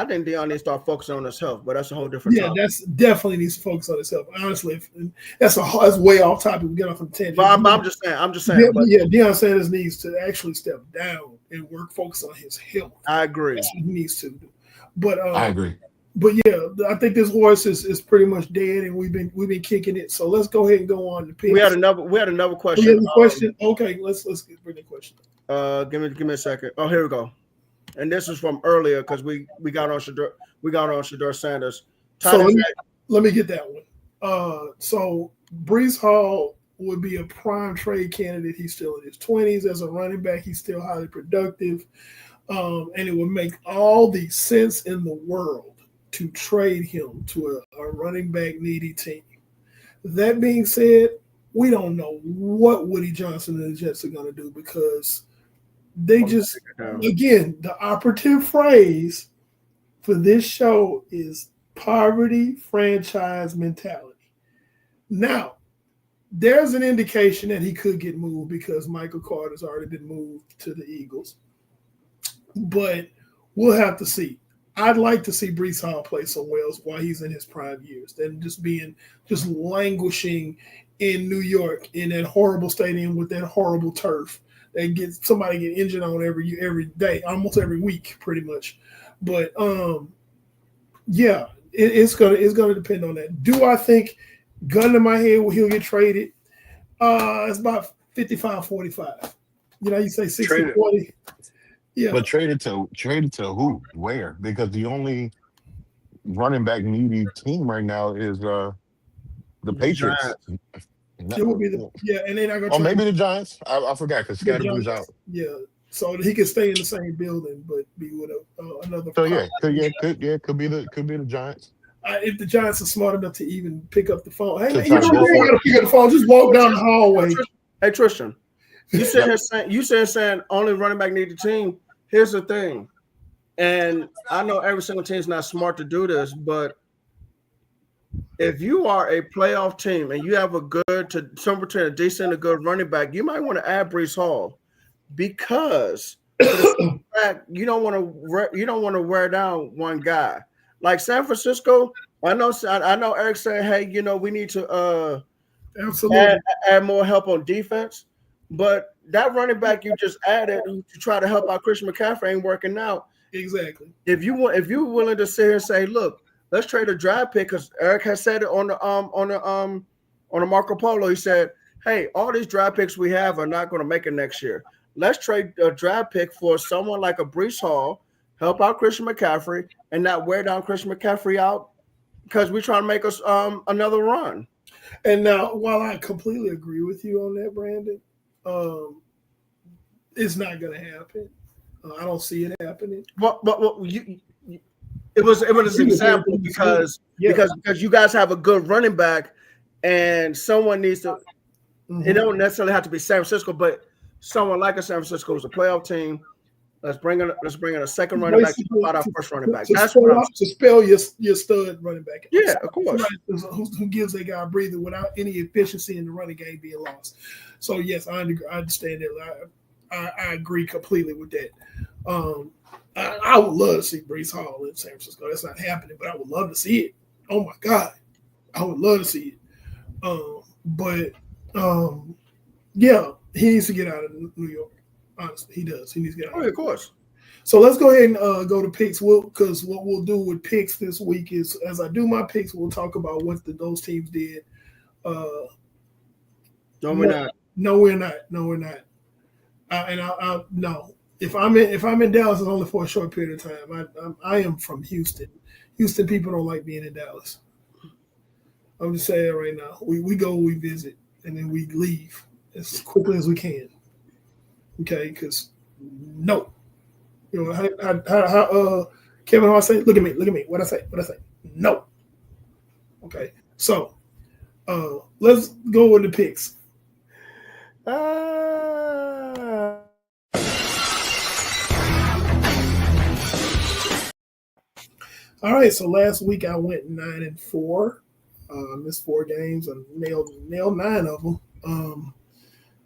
think Deion needs to start focusing on his health, but that's a whole different. Yeah, that's definitely needs to focus on his health. Honestly, that's way off topic. We get off on tangent. But I'm just saying. Deion Sanders needs to actually step down and focus on his health. I agree. That's what he needs to do. But I agree. But yeah, I think this horse is pretty much dead, and we've been kicking it. So let's go ahead and go on to picks. We had another question. You have a question? Okay, let's bring the question. Give me a second. Oh, here we go. And this is from earlier because we got on Shedeur Sanders. So let me get that one. So Breece Hall would be a prime trade candidate. He's still in his 20s as a running back. He's still highly productive, and it would make all the sense in the world to trade him to a running back needy team. That being said, we don't know what Woody Johnson and the Jets are going to do because they just, again, the operative phrase for this show is poverty franchise mentality. Now, there's an indication that he could get moved because Michael Carter's already been moved to the Eagles. But we'll have to see. I'd like to see Breece Hall play somewhere else while he's in his prime years than just languishing in New York in that horrible stadium with that horrible turf that gets somebody get injured on every day, almost every week, pretty much. But yeah, it's gonna depend on that. Do I think, gun to my head, he'll get traded? It's about 55-45. You know, you say 60-40. Yeah. But traded to who? Where? Because the only running back needy team right now is the Patriots. It would be and they're not going to. Or maybe the Giants. I forgot because Scotty's out. Yeah, so he could stay in the same building, but be with another. So could be the Giants. If the Giants are smart enough to even pick up the phone, hey, you don't got to pick up the phone. Just walk down the hallway. Hey Tristan, you saying only running back need the team. Here's the thing, and I know every single team is not smart to do this, but if you are a playoff team and you have a decent, a good running back, you might want to add Breece Hall because you don't want to wear down one guy. Like San Francisco, I know Eric saying, hey, we need to Absolutely. add more help on defense. But that running back you just added to try to help out Christian McCaffrey ain't working out. Exactly. If you're willing to sit here and say, look, let's trade a draft pick, because Eric has said it on the Marco Polo. He said, hey, all these draft picks we have are not going to make it next year. Let's trade a draft pick for someone like a Breece Hall, help out Christian McCaffrey, and not wear down Christian McCaffrey out because we're trying to make us another run. And now, while I completely agree with you on that, Brandon, it's not going to happen. I don't see it happening. Well, it was an example because you guys have a good running back, and someone needs to. Mm-hmm. It don't necessarily have to be San Francisco, but someone like a San Francisco is a playoff team. Let's bring in a second running back. About our first running back. That's what I'm to spell your stud running back. Yeah, of course. Who gives that guy a breather without any efficiency in the running game being lost. So yes, I understand that. I agree completely with that. I would love to see Breece Hall in San Francisco. That's not happening, but I would love to see it. Oh my God, I would love to see it. Yeah, he needs to get out of New York. Honestly, he does. He needs to get out. Of course. So let's go ahead and go to picks. Because what we'll do with picks this week is, as I do my picks, we'll talk about what those teams did. No, we're not. No, we're not. No, we're not. No. If I'm in Dallas, it's only for a short period of time. I am from Houston. Houston people don't like being in Dallas. I'm just saying right now. We go, we visit, and then we leave as quickly as we can. Okay, because no, how Kevin Hart say, look at me, what I say, no. Okay, so let's go with the picks. All right, so last week I went 9-4, missed 4 games, and nailed 9 of them,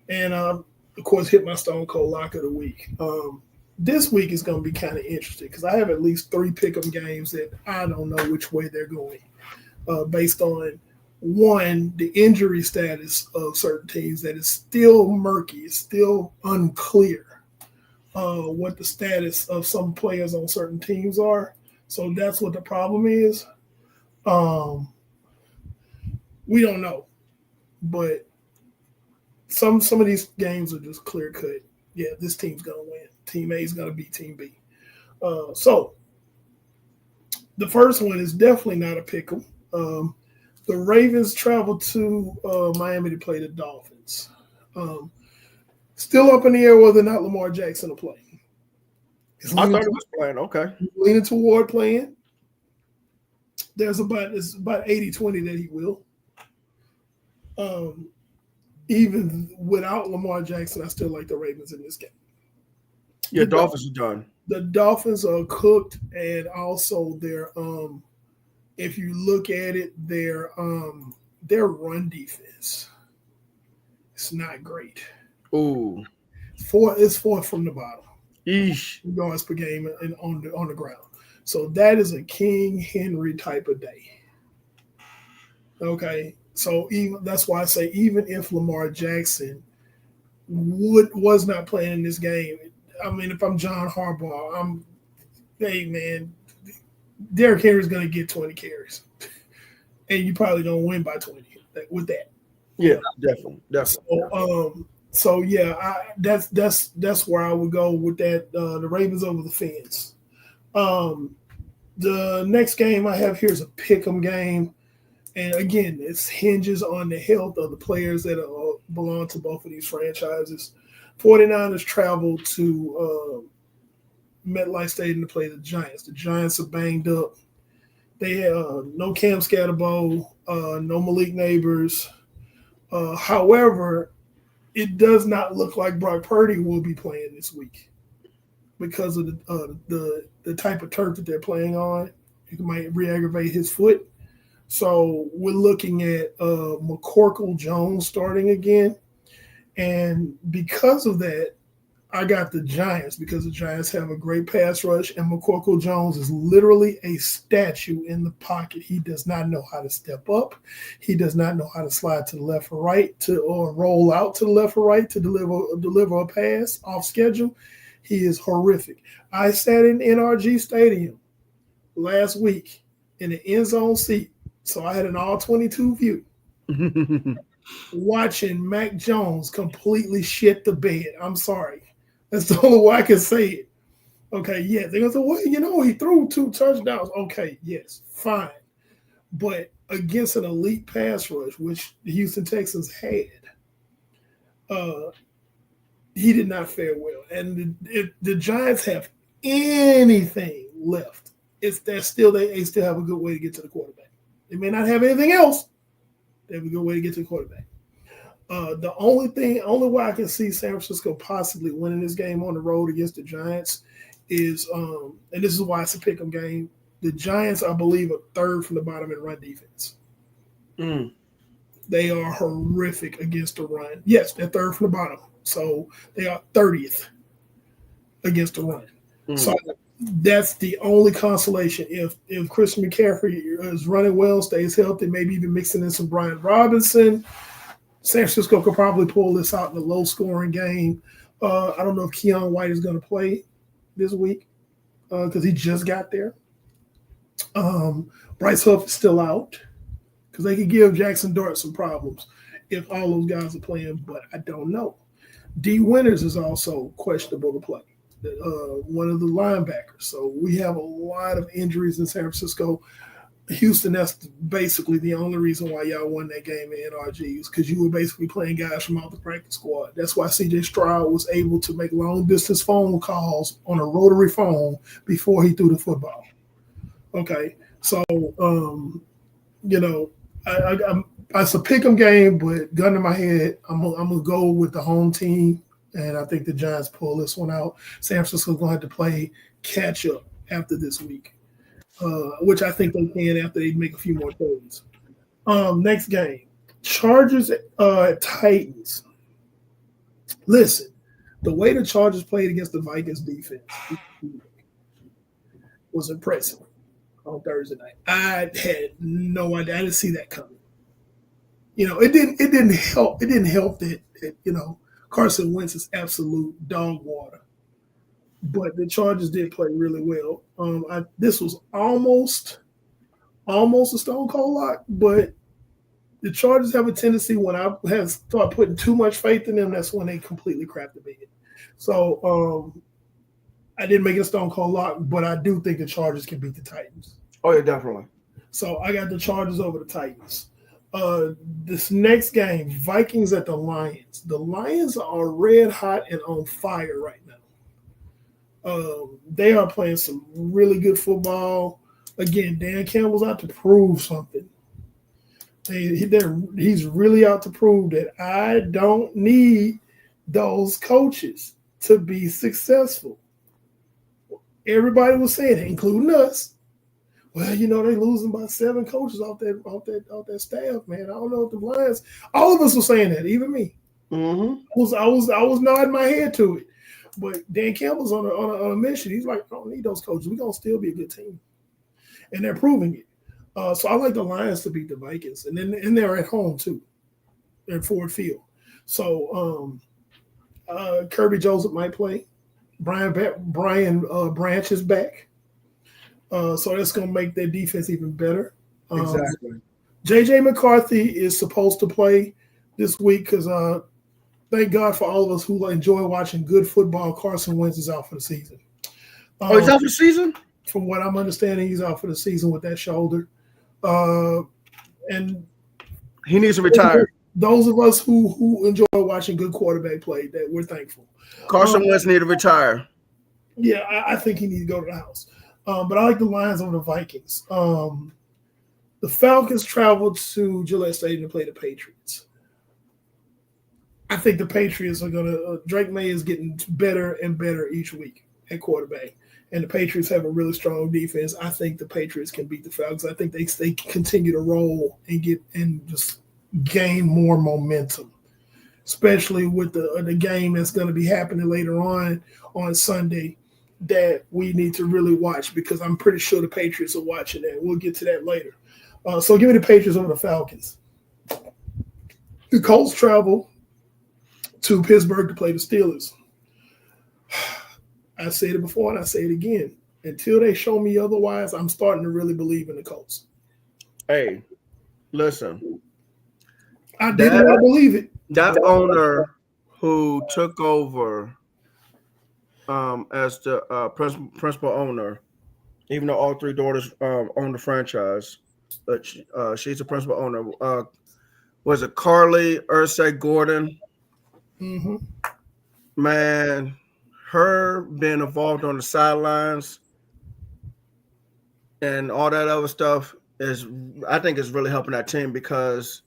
and of course hit my Stone Cold Lock of the week. This week is going to be kind of interesting because I have at least 3 pick'em games that I don't know which way they're going, based on one, the injury status of certain teams that is still murky, it's still unclear what the status of some players on certain teams are. So that's what the problem is. We don't know, but some of these games are just clear cut. Yeah, this team's gonna win. Team A is gonna beat Team B. So the first one is definitely not a pick'em. The Ravens traveled to Miami to play the Dolphins. Still up in the air whether or not Lamar Jackson will play. I thought he was playing. Okay. Leaning toward playing. It's about 80-20 that he will. Even without Lamar Jackson, I still like the Ravens in this game. Yeah, Dolphins are done. The Dolphins are cooked, and also their if you look at it, their run defense, it's not great. Ooh. It's 4th from the bottom. Eesh. Yards per game and on the ground. So that is a King Henry type of day. Okay. So that's why I say even if Lamar Jackson was not playing in this game, I mean, if I'm John Harbaugh, hey man, Derrick Henry's gonna get 20 carries. And you probably gonna win by 20 with that. Yeah, definitely. So yeah, that's where I would go with that. The Ravens over the Fins. The next game I have here is a pick'em game, and again, it hinges on the health of the players that belong to both of these franchises. 49ers travel to MetLife Stadium to play the Giants. The Giants are banged up. They have no Cam Scatterbo, no Malik Neighbors. However, it does not look like Brock Purdy will be playing this week because of the type of turf that they're playing on. It might re-aggravate his foot. So we're looking at McCorkle Jones starting again. And because of that, I got the Giants because the Giants have a great pass rush, and McCorkle Jones is literally a statue in the pocket. He does not know how to step up. He does not know how to slide to the left or right or roll out to the left or right to deliver a pass off schedule. He is horrific. I sat in NRG Stadium last week in the end zone seat, so I had an all 22 view. Watching Mac Jones completely shit the bed. I'm sorry. That's the only way I can say it. Okay, yeah. They're going to say, well, he threw 2 touchdowns. Okay, yes, fine. But against an elite pass rush, which the Houston Texans had, he did not fare well. And if the Giants have anything left, they still have a good way to get to the quarterback. They may not have anything else. They have a good way to get to the quarterback. The only way I can see San Francisco possibly winning this game on the road against the Giants is, and this is why it's a pick'em game. The Giants, I believe, are third from the bottom in run defense. They are horrific against the run. Yes, they're third from the bottom, so they are 30th against the run. So that's the only consolation. If Christian McCaffrey is running well, stays healthy, maybe even mixing in some Brian Robinson, San Francisco could probably pull this out in a low-scoring game. I don't know if Keon White is going to play this week because he just got there. Bryce Huff is still out because they could give Jackson Dart some problems if all those guys are playing, but I don't know. D. Winters is also questionable to play, one of the linebackers. So we have a lot of injuries in San Francisco. Houston, that's basically the only reason why y'all won that game in NRG is because you were basically playing guys from out the practice squad. That's why C.J. Stroud was able to make long-distance phone calls on a rotary phone before he threw the football. Okay, so, it's a pick'em game, but gun to my head, I'm gonna go with the home team, and I think the Giants pull this one out. San Francisco's going to have to play catch-up after this week. Which I think they can after they make a few more plays. Next game, Chargers Titans. Listen, the way the Chargers played against the Vikings defense was impressive on Thursday night. I had no idea. I didn't see that coming. It didn't help. It didn't help that Carson Wentz is absolute dog water. But the Chargers did play really well. This was almost a stone cold lock, but the Chargers have a tendency when I have start putting too much faith in them, that's when they completely crap the bed. So I didn't make it a stone cold lock, but I do think the Chargers can beat the Titans. Oh, yeah, definitely. So I got the Chargers over the Titans. This next game, Vikings at the Lions. The Lions are red hot and on fire right now. They are playing some really good football. Again, Dan Campbell's out to prove something. He's really out to prove that I don't need those coaches to be successful. Everybody was saying it, including us. Well, they losing by 7 coaches off that staff, man. I don't know if the Lions. All of us were saying that, even me. Mm-hmm. I was nodding my head to it. But Dan Campbell's on a mission. He's like, I don't need those coaches. We're going to still be a good team. And they're proving it. So I like the Lions to beat the Vikings. And they're at home, too, at Ford Field. So Kirby Joseph might play. Brian Branch is back. So that's going to make their defense even better. Exactly. J.J. McCarthy is supposed to play this week because thank God for all of us who enjoy watching good football. Carson Wentz is out for the season. He's out for the season? From what I'm understanding, he's out for the season with that shoulder. And he needs to retire. Those of us who enjoy watching good quarterback play, that we're thankful. Carson Wentz need to retire. Yeah, I think he needs to go to the house. But I like the Lions over the Vikings. The Falcons traveled to Gillette Stadium to play the Patriots. I think the Patriots are going to Drake May is getting better and better each week at quarterback. And the Patriots have a really strong defense. I think the Patriots can beat the Falcons. I think they continue to roll and just gain more momentum. especially with the game that's going to be happening later on Sunday, that we need to really watch because I'm pretty sure the Patriots are watching that. We'll get to that later. So give me the Patriots over the Falcons. The Colts travel to Pittsburgh to play the Steelers. I said it before and I say it again. Until they show me otherwise, I'm starting to really believe in the Colts. Hey, listen. I did not believe it. That owner who took over as the principal owner, even though all three daughters own the franchise, but she's the principal owner. Was it Carly Ursay Gordon? Mm-hmm. Man, her being involved on the sidelines and all that other stuff I think is really helping that team because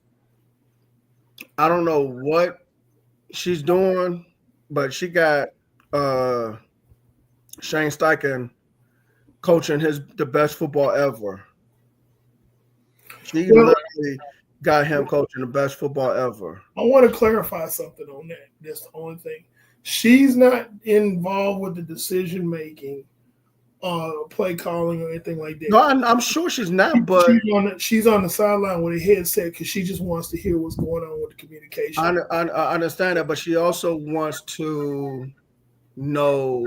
I don't know what she's doing, but she got Shane Steichen coaching the best football ever. She literally got him coaching the best football ever. I want to clarify something on that. That's the only thing. She's not involved with the decision making, play calling or anything like that. No, I'm sure she's not, but she's on the sideline with a headset because she just wants to hear what's going on with the communication. I understand that, but she also wants to know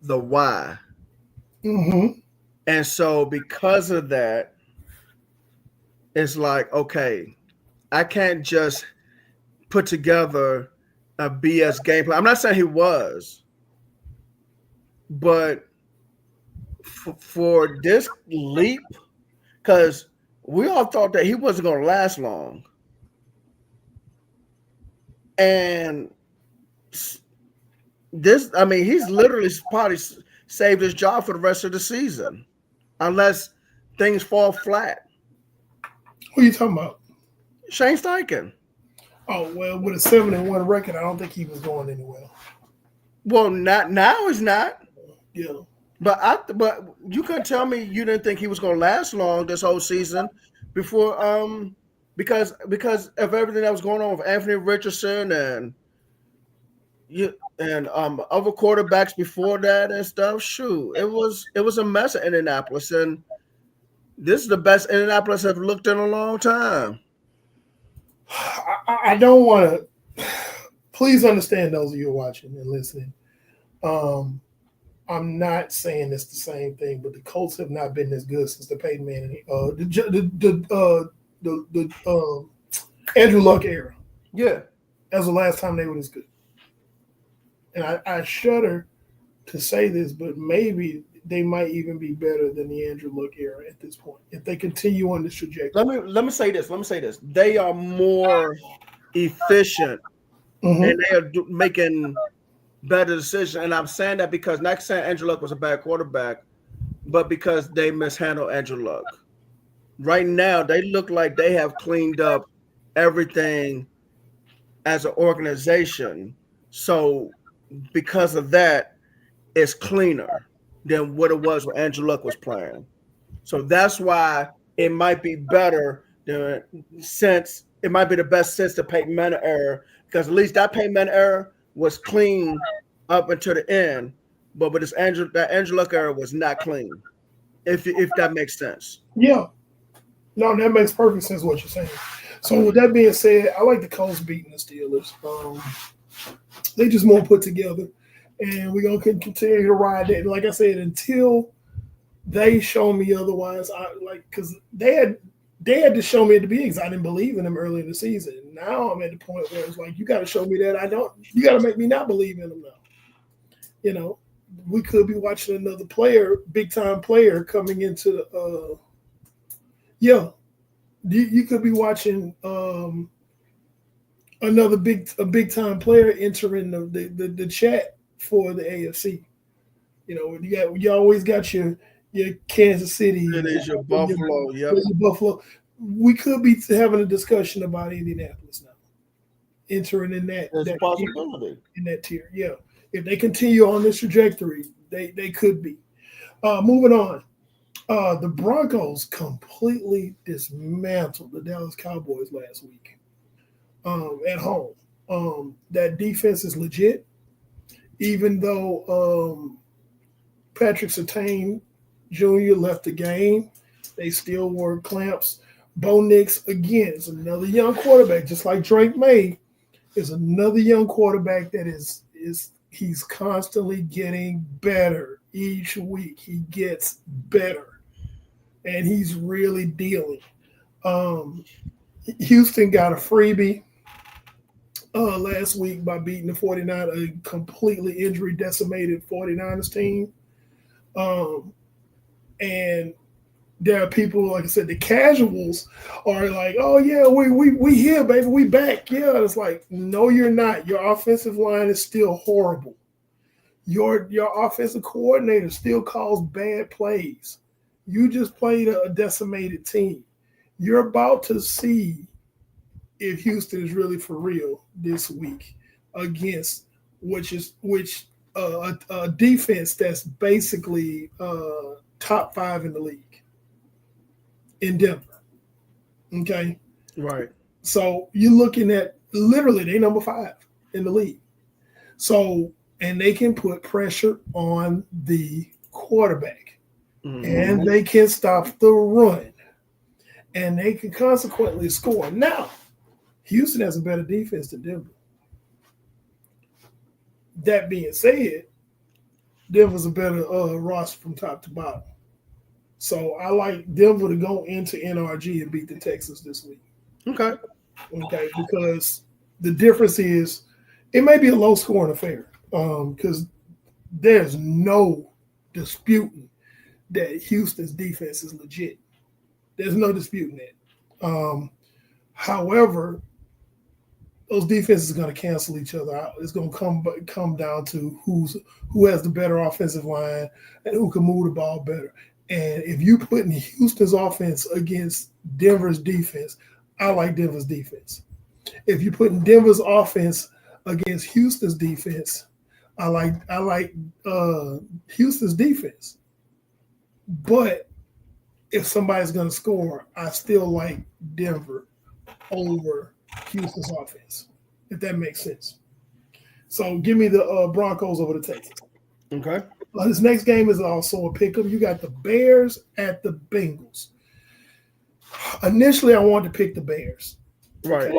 the why. Mm-hmm. And so because of that, it's like, okay, I can't just put together a BS game plan. I'm not saying he was, but for this leap, because we all thought that he wasn't going to last long. And this, I mean, he's literally probably saved his job for the rest of the season, unless things fall flat. Who are you talking about? Shane Steichen. Oh, well, with a 7-1 record, I don't think he was going anywhere. Well, not now he's not. Yeah. But you couldn't tell me you didn't think he was going to last long this whole season before because of everything that was going on with Anthony Richardson and other quarterbacks before that and stuff. Shoot, it was a mess at Indianapolis, and this is the best Indianapolis have looked in a long time. I don't want to. Please understand, those of you watching and listening. I'm not saying it's the same thing, but the Colts have not been as good since the Peyton Manning, the Andrew Luck era. Yeah, that's the last time they were this good. And I shudder to say this, but maybe they might even be better than the Andrew Luck era at this point if they continue on this trajectory. Let me say this. They are more efficient, and they are making better decisions. And I'm saying that because not saying Andrew Luck was a bad quarterback, but because they mishandled Andrew Luck. Right now, they look like they have cleaned up everything as an organization. So because of that, it's cleaner than what it was when Andrew Luck was playing. So that's why it might be better since it might be the best since the Peyton Manning era, because at least that Peyton Manning era was clean up until the end, but with that Andrew Luck era was not clean. If that makes sense. Yeah. No, that makes perfect sense what you're saying. So with that being said, I like the Colts beating the Steelers. They just more put together, and we're gonna continue to ride that. Like I said, until they show me otherwise, because they had to show me at the beginning because I didn't believe in them early in the season. Now I'm at the point where it's like, you got to show me that you got to make me not believe in them now. You know, we could be watching another big time player coming into the, you could be watching another big time player entering the chat for the AFC. You know, you always got your Kansas City. It is your Buffalo. Your Buffalo. We could be having a discussion about Indianapolis now, entering in that possibility in that tier. Yeah, if they continue on this trajectory, they could be. Moving on, the Broncos completely dismantled the Dallas Cowboys last week at home. That defense is legit, even though Patrick Surtain Jr. left the game. They still wore clamps. Bo Nix, again, is another young quarterback, just like Drake May, is another young quarterback that is he's constantly getting better each week. He gets better, and he's really dealing. Houston got a freebie last week by beating the 49ers, a completely injury decimated 49ers team. And there are people, like I said, the casuals are like, oh yeah, we here, baby, we back. Yeah, it's like, no, you're not. Your offensive line is still horrible. Your offensive coordinator still calls bad plays. You just played a decimated team. You're about to see if Houston is really for real this week against a defense that's basically top 5 in the league in Denver. Okay, Right. so you're looking at literally they number 5 in the league. So and they can put pressure on the quarterback, and they can stop the run, and they can consequently score. Now, Houston has a better defense than Denver. That being said, Denver's a better roster from top to bottom. So I like Denver to go into NRG and beat the Texans this week. Okay. Okay, because the difference is it may be a low-scoring affair because there's no disputing that Houston's defense is legit. There's no disputing that. However, those defenses are going to cancel each other out. It's going to come down to who has the better offensive line and who can move the ball better. And if you put in Houston's offense against Denver's defense, I like Denver's defense. If you put in Denver's offense against Houston's defense, I like Houston's defense. But if somebody's going to score, I still like Denver over Houston's offense, if that makes sense. So give me the Broncos over the Texans. Okay. This next game is also a pick-up. You got the Bears at the Bengals. Initially, I wanted to pick the Bears. Right. Okay?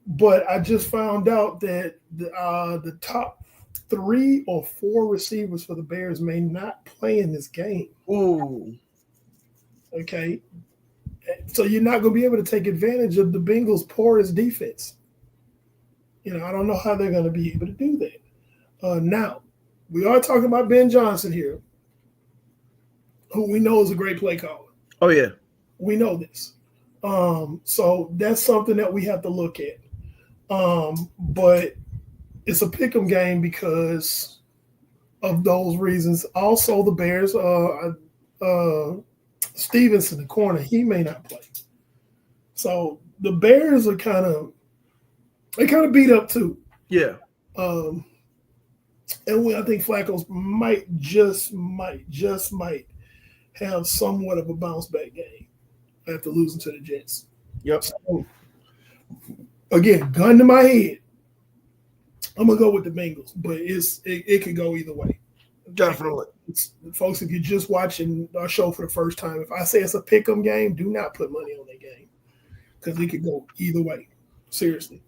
But I just found out that the top 3 or 4 receivers for the Bears may not play in this game. Ooh. Okay. So you're not going to be able to take advantage of the Bengals' porous defense. I don't know how they're going to be able to do that. Now, we are talking about Ben Johnson here, who we know is a great play caller. Oh, yeah. We know this. So that's something that we have to look at. But it's a pick'em game because of those reasons. Also, the Bears, Stevenson, the corner, he may not play. So the Bears are kind of beat up too. Yeah. And I think Flacco might have somewhat of a bounce back game after losing to the Jets. Yep. So, again, gun to my head, I'm gonna go with the Bengals, but it could go either way. Definitely. Folks, if you're just watching our show for the first time, if I say it's a pick'em game, do not put money on that game because it could go either way. Seriously.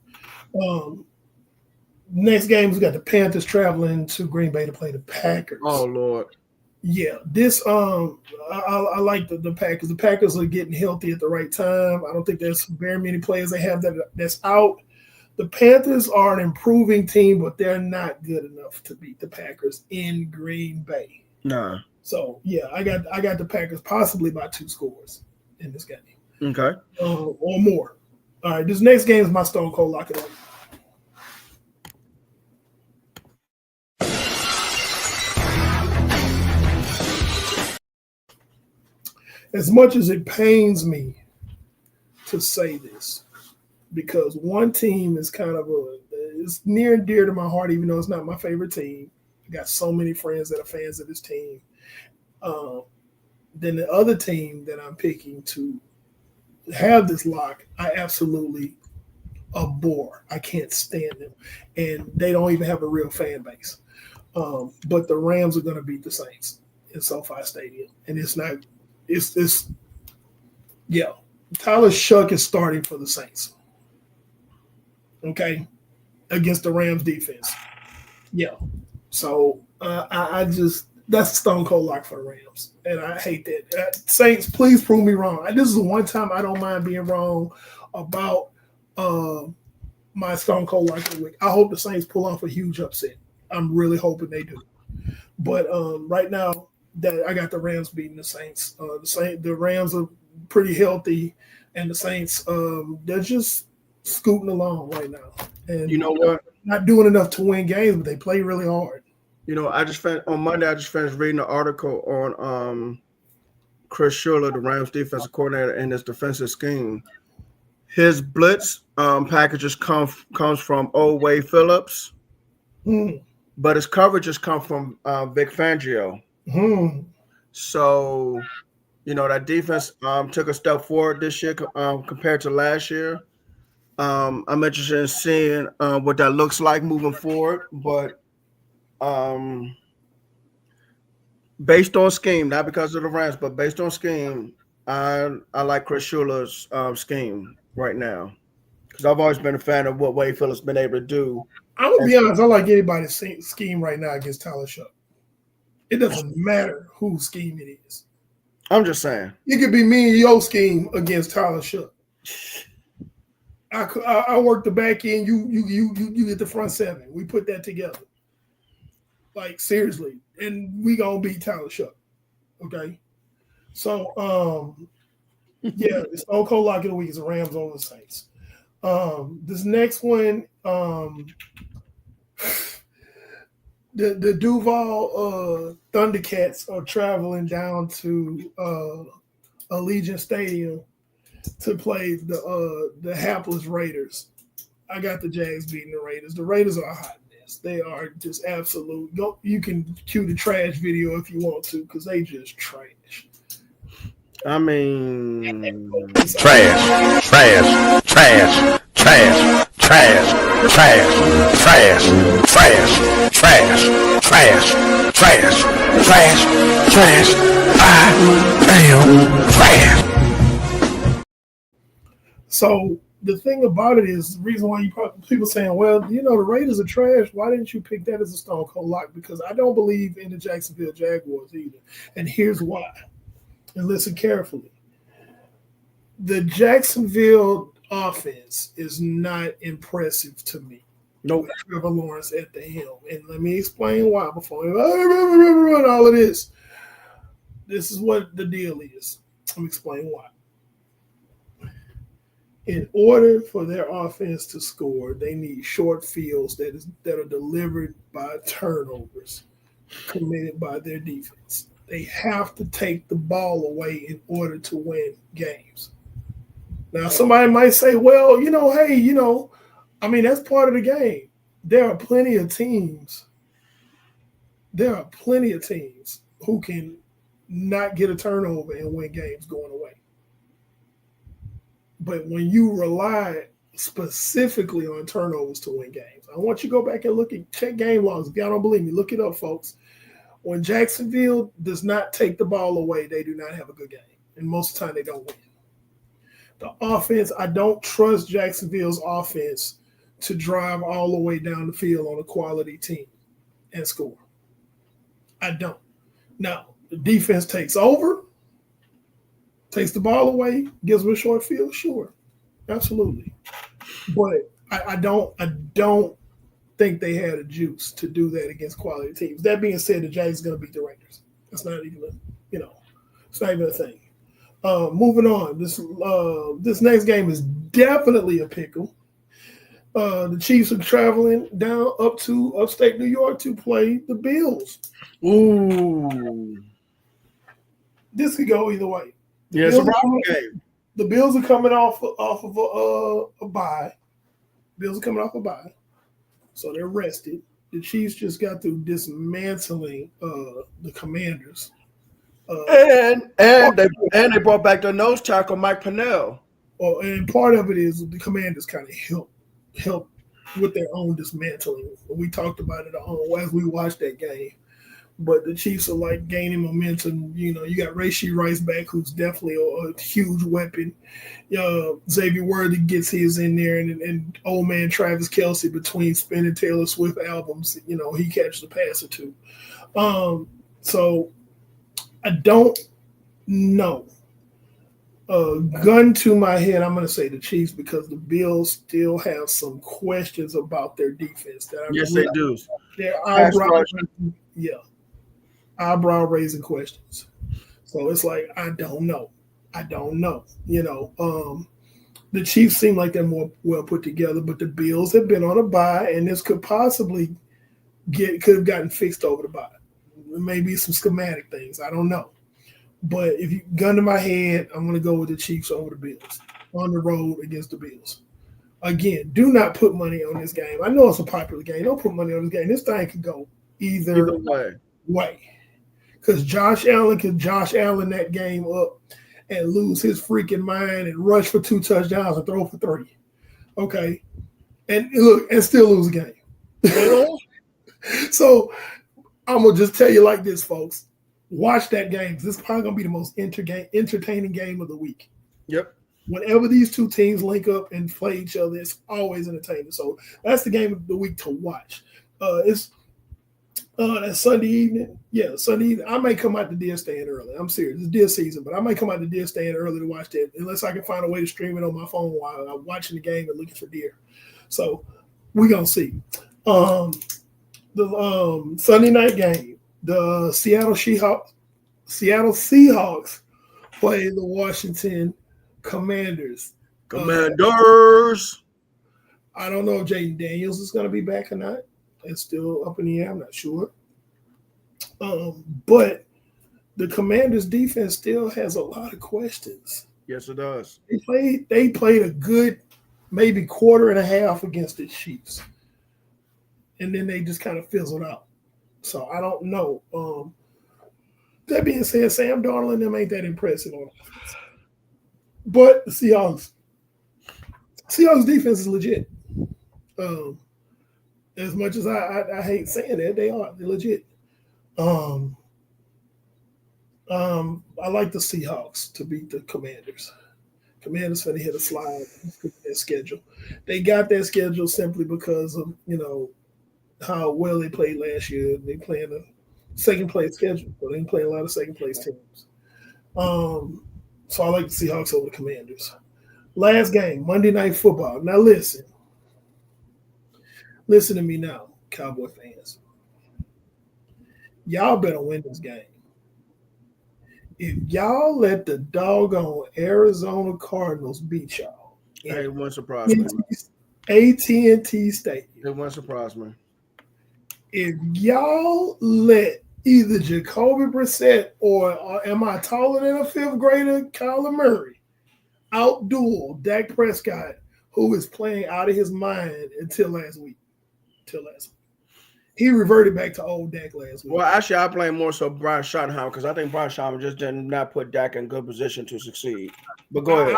Next game, we got the Panthers traveling to Green Bay to play the Packers. Oh, Lord. Yeah, this I like the Packers. The Packers are getting healthy at the right time. I don't think there's very many players they have that's out. The Panthers are an improving team, but they're not good enough to beat the Packers in Green Bay. Nah. So yeah, I got the Packers possibly by 2 scores in this game. Okay. Or more. All right, this next game is my Stone Cold Lock It Up. As much as it pains me to say this, because one team is it's near and dear to my heart, even though it's not my favorite team. I got so many friends that are fans of this team. Then the other team that I'm picking to have this lock, I absolutely a bore. I can't stand them, and they don't even have a real fan base. But the Rams are going to beat the Saints in SoFi Stadium, and it's not. It's yeah. Tyler Shuck is starting for the Saints. Okay, against the Rams defense. Yeah. So I just that's a stone cold lock for the Rams, and I hate that. Saints, please prove me wrong. This is the one time I don't mind being wrong about my stone cold lock of the week. I hope the Saints pull off a huge upset. I'm really hoping they do. But right now, that I got the Rams beating the Saints. The Rams are pretty healthy, and the Saints they're just scooting along right now. And You know what? not doing enough to win games, but they play really hard. You know, on Monday. I just finished reading an article on Chris Schuler, the Rams defensive coordinator, and his defensive scheme. His blitz packages comes from old Wade Phillips, but his coverages come from Vic Fangio. So, you know, that defense took a step forward this year compared to last year. I'm interested in seeing what that looks like moving forward, but based on scheme, not because of the Rams, but based on scheme, I like Chris Schuler's scheme right now because I've always been a fan of what Wade Phillips been able to do. I'm gonna be honest. I like anybody's scheme right now against Tyler Shuck. It doesn't matter whose scheme it is. I'm just saying It could be me and your scheme against Tyler Shuck. I work the back end. You get the front seven. We put that together. Like seriously, and we gonna beat Tyler Shuck. Okay, so yeah, it's Stone Cold Lock of the Week is the Rams over the Saints. This next one, the Duval Thundercats are traveling down to Allegiant Stadium to play the hapless Raiders. I got the Jags beating the Raiders. The Raiders are a hot mess. They are just absolute. You can cue the trash video if you want to because they just trash. I mean, Trash, trash, trash, trash, trash, trash, trash, trash, trash, trash, trash, trash, trash, damn, trash. So the thing about it is the reason why people saying, well, you know, the Raiders are trash. Why didn't you pick that as a Stone Cold Lock? Because I don't believe in the Jacksonville Jaguars either. And here's why. And listen carefully. The Jacksonville offense is not impressive to me. nope. With Trevor Lawrence at the helm. And let me explain why before all of this. This is what the deal is. Let me explain why. In order for their offense to score, they need short fields that are delivered by turnovers committed by their defense. They have to take the ball away in order to win games. Now, somebody might say, well, you know, hey, you know, I mean, that's part of the game. There are plenty of teams who can not get a turnover and win games going away. But when you rely specifically on turnovers to win games, I want you to go back and check game logs. If y'all don't believe me, look it up, folks. When Jacksonville does not take the ball away, they do not have a good game. And most of the time, they don't win. The offense, I don't trust Jacksonville's offense to drive all the way down the field on a quality team and score. I don't. Now, the defense takes over, takes the ball away, gives them a short field, sure. Absolutely. But I don't think they had a juice to do that against quality teams. That being said, the Jags are going to beat the Raiders. That's not even it's not even a thing. Moving on, this next game is definitely a pickle. The Chiefs are traveling down up to upstate New York to play the Bills. Ooh. This could go either way. Yeah, it's a rivalry game. The Bills are coming off of a bye. Bills are coming off a bye, so they're rested. The Chiefs just got through dismantling the Commanders. And they brought back their nose tackle, Mike Pennell. And part of it is the Commanders kind of helped help with their own dismantling. We talked about it as we watched that game. But the Chiefs are like gaining momentum. You know, you got Rashee Rice back, who's definitely a huge weapon. Xavier Worthy gets his in there, and old man Travis Kelce between spinning Taylor Swift albums, you know, he catches a pass or two. So I don't know. Gun to my head, I'm going to say the Chiefs because the Bills still have some questions about their defense. They do. Their eyebrow raising questions. So it's like, I don't know. You know, the Chiefs seem like they're more well put together, but the Bills have been on a bye, and this could possibly could have gotten fixed over the bye. Maybe some schematic things. I don't know. But if you gun to my head, I'm going to go with the Chiefs over the Bills on the road against the Bills. Again, do not put money on this game. I know it's a popular game. Don't put money on this game. This thing could go either way. Because Josh Allen could that game up and lose his freaking mind and rush for 2 touchdowns and throw for 3. Okay. And look, and still lose a game. So I'm going to just tell you like this, folks. Watch that game. This is probably going to be the most entertaining game of the week. Yep. Whenever these two teams link up and play each other, it's always entertaining. So that's the game of the week to watch. It's that Sunday evening. Yeah, Sunday evening. I may come out to deer stand early. I'm serious. It's deer season, but I might come out to deer stand early to watch that unless I can find a way to stream it on my phone while I'm watching the game and looking for deer. So we're going to see. The Sunday night game, the Seattle Seahawks play the Washington Commanders. Commanders. I don't know if Jaden Daniels is going to be back or not. It's still up in the air. I'm not sure. But the Commanders' defense still has a lot of questions. Yes, it does. They played a good maybe quarter and a half against the Chiefs. And then they just kind of fizzled out. So I don't know. That being said, Sam Darnold and them ain't that impressive on offense. But the Seahawks defense is legit. As much as I hate saying that, they're legit. I like the Seahawks to beat the Commanders. Commanders finna hit a slide with their schedule. They got their schedule simply because of, you know, how well they played last year. They playing a second place schedule, but they play a lot of second place teams. So I like the Seahawks over the Commanders. Last game, Monday Night Football. Now listen to me now, Cowboy fans. Y'all better win this game. If y'all let the doggone Arizona Cardinals beat y'all, it won't surprise me. AT&T Stadium. It won't surprise me. If y'all let either Jacoby Brissett or am I taller than a 5th grader, Kyler Murray, outduel Dak Prescott, who is playing out of his mind until last week. He reverted back to old Dak last week. Well, actually, I blame more so Brian Schottenheimer because I think Brian Schottenheimer just did not put Dak in good position to succeed. But go ahead.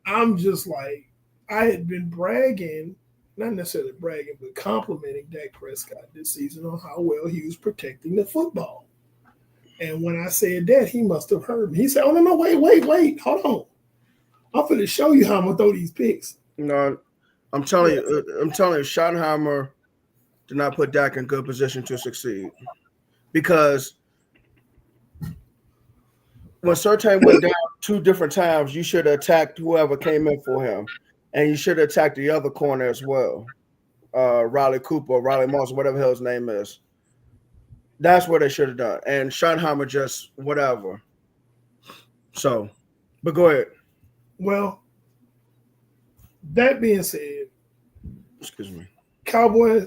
I'm just like, I had been bragging, not necessarily bragging, but complimenting Dak Prescott this season on how well he was protecting the football. And when I said that, he must have heard me. He said, oh, no, wait, hold on. I'm going to show you how I'm going to throw these picks. No, I'm telling you, Schottenheimer did not put Dak in good position to succeed. Because when Surtain went down 2 different times, you should have attacked whoever came in for him. And you should have attacked the other corner as well. Riley Cooper, Riley Moss, whatever the hell his name is. That's what they should have done. And Schottenheimer just whatever. So, but go ahead. Well, that being said, excuse me. Cowboy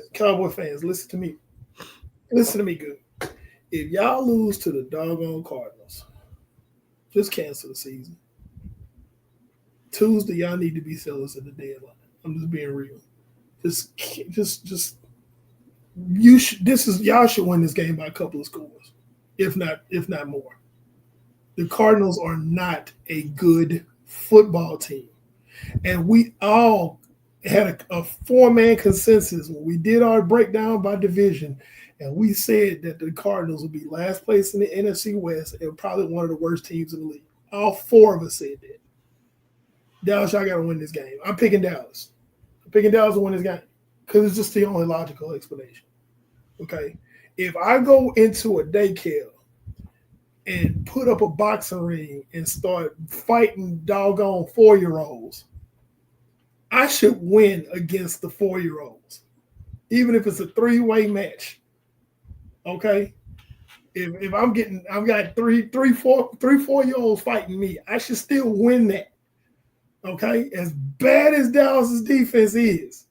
fans, listen to me. Listen to me good. If y'all lose to the doggone Cardinals, just cancel the season. Tuesday, y'all need to be sellers at the deadline. I'm just being real. Y'all should win this game by a couple of scores, if not more. The Cardinals are not a good football team, and had a 4-man consensus when we did our breakdown by division, and we said that the Cardinals would be last place in the NFC West and probably one of the worst teams in the league. All 4 of us said that. Dallas, y'all got to win this game. I'm picking Dallas. I'm picking Dallas to win this game because it's just the only logical explanation. Okay? If I go into a daycare and put up a boxing ring and start fighting doggone 4-year-olds, I should win against the 4-year-olds, even if it's a 3-way match. Okay? If I've got three, 4-year-olds fighting me, I should still win that. Okay? As bad as Dallas's defense is,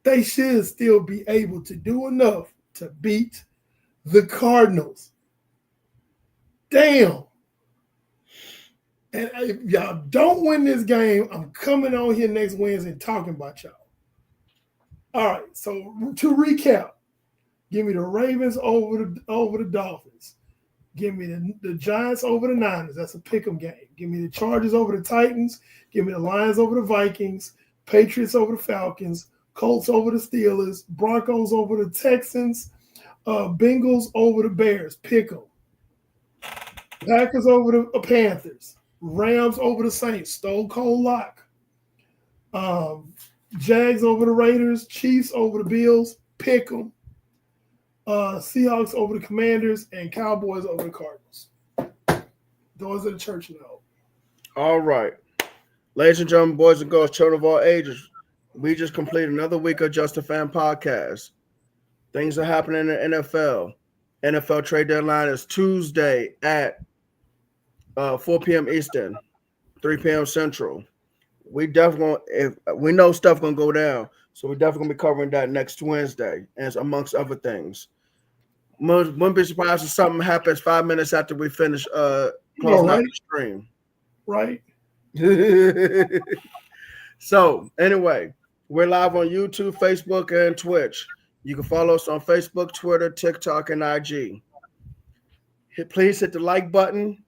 they should still be able to do enough to beat the Cardinals. Damn. And if y'all don't win this game, I'm coming on here next Wednesday talking about y'all. All right, so to recap, give me the Ravens over the Dolphins. Give me the Giants over the Niners. That's a pick'em game. Give me the Chargers over the Titans. Give me the Lions over the Vikings. Patriots over the Falcons. Colts over the Steelers. Broncos over the Texans. Bengals over the Bears. Pick'em. Packers over the Panthers. Rams over the Saints. Stone Cold Lock. Jags over the Raiders. Chiefs over the Bills. Pick'em. Seahawks over the Commanders, and Cowboys over the Cardinals. Those are the church now. All right. Ladies and gentlemen, boys and girls, children of all ages, we just completed another week of Just a Fan Podcast. Things are happening in the NFL. NFL trade deadline is Tuesday at 4 p.m. Eastern, 3 p.m. Central. We know stuff going to go down, so we're definitely going to be covering that next Wednesday, and amongst other things. Wouldn't be surprised if something happens 5 minutes after we finish closing out the stream. Right. So, anyway, we're live on YouTube, Facebook, and Twitch. You can follow us on Facebook, Twitter, TikTok, and IG. Please hit the like button,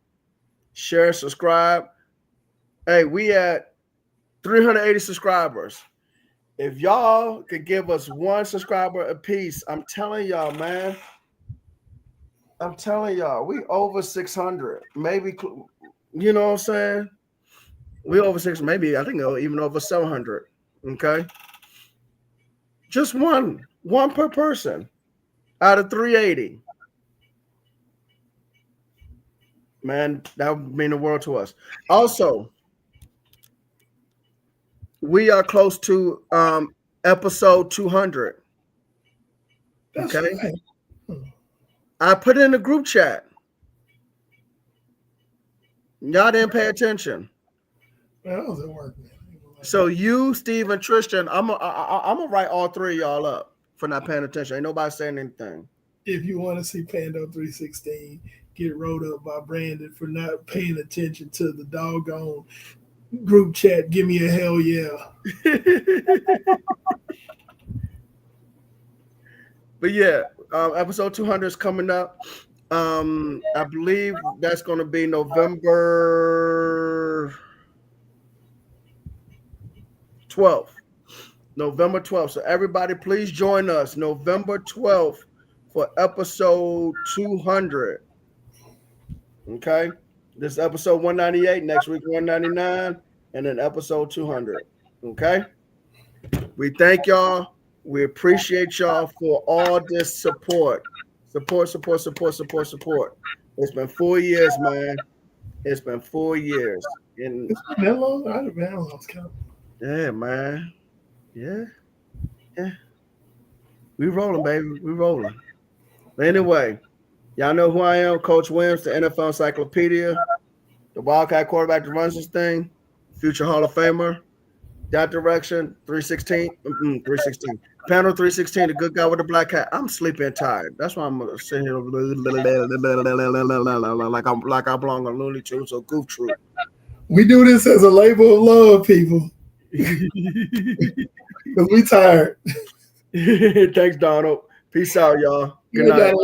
share, subscribe. Hey, we at 380 subscribers. If y'all could give us 1 subscriber a piece, I'm telling y'all, man. I'm telling y'all, we over 600. Maybe, you know what I'm saying? We over 600, maybe, I think even over 700. Okay? Just one per person out of 380. Man, that would mean the world to us. Also, we are close to episode 200. That's okay. Right. I put it in the group chat. Y'all didn't pay attention. Man, I was at work, man. So you, Steve, and Tristan, I'm gonna write all 3 of y'all up for not paying attention. Ain't nobody saying anything. If you want to see Pando 316 get rolled up by Brandon for not paying attention to the doggone group chat, give me a hell yeah. But yeah, episode 200 is coming up. I believe that's going to be November 12th. November 12th. So everybody, please join us November 12th for episode 200. Okay? This is episode 198. Next week, 199. And then episode 200. Okay? We thank y'all. We appreciate y'all for all this support. Support. It's been 4 years, man. It's been 4 years. And It's been that long? I lost count. yeah, man. Yeah. We rolling, baby. We rolling. But anyway, y'all know who I am, Coach Williams, the NFL Encyclopedia, the Wildcat quarterback that runs this thing, future Hall of Famer. That direction, 316. Panel 316, the good guy with the black hat. I'm sleepy and tired. That's why I'm sitting here like I belong on Looney Tunes or Goof Troop. We do this as a labor of love, people. Because we tired. Thanks, Donald. Peace out, y'all. Good night.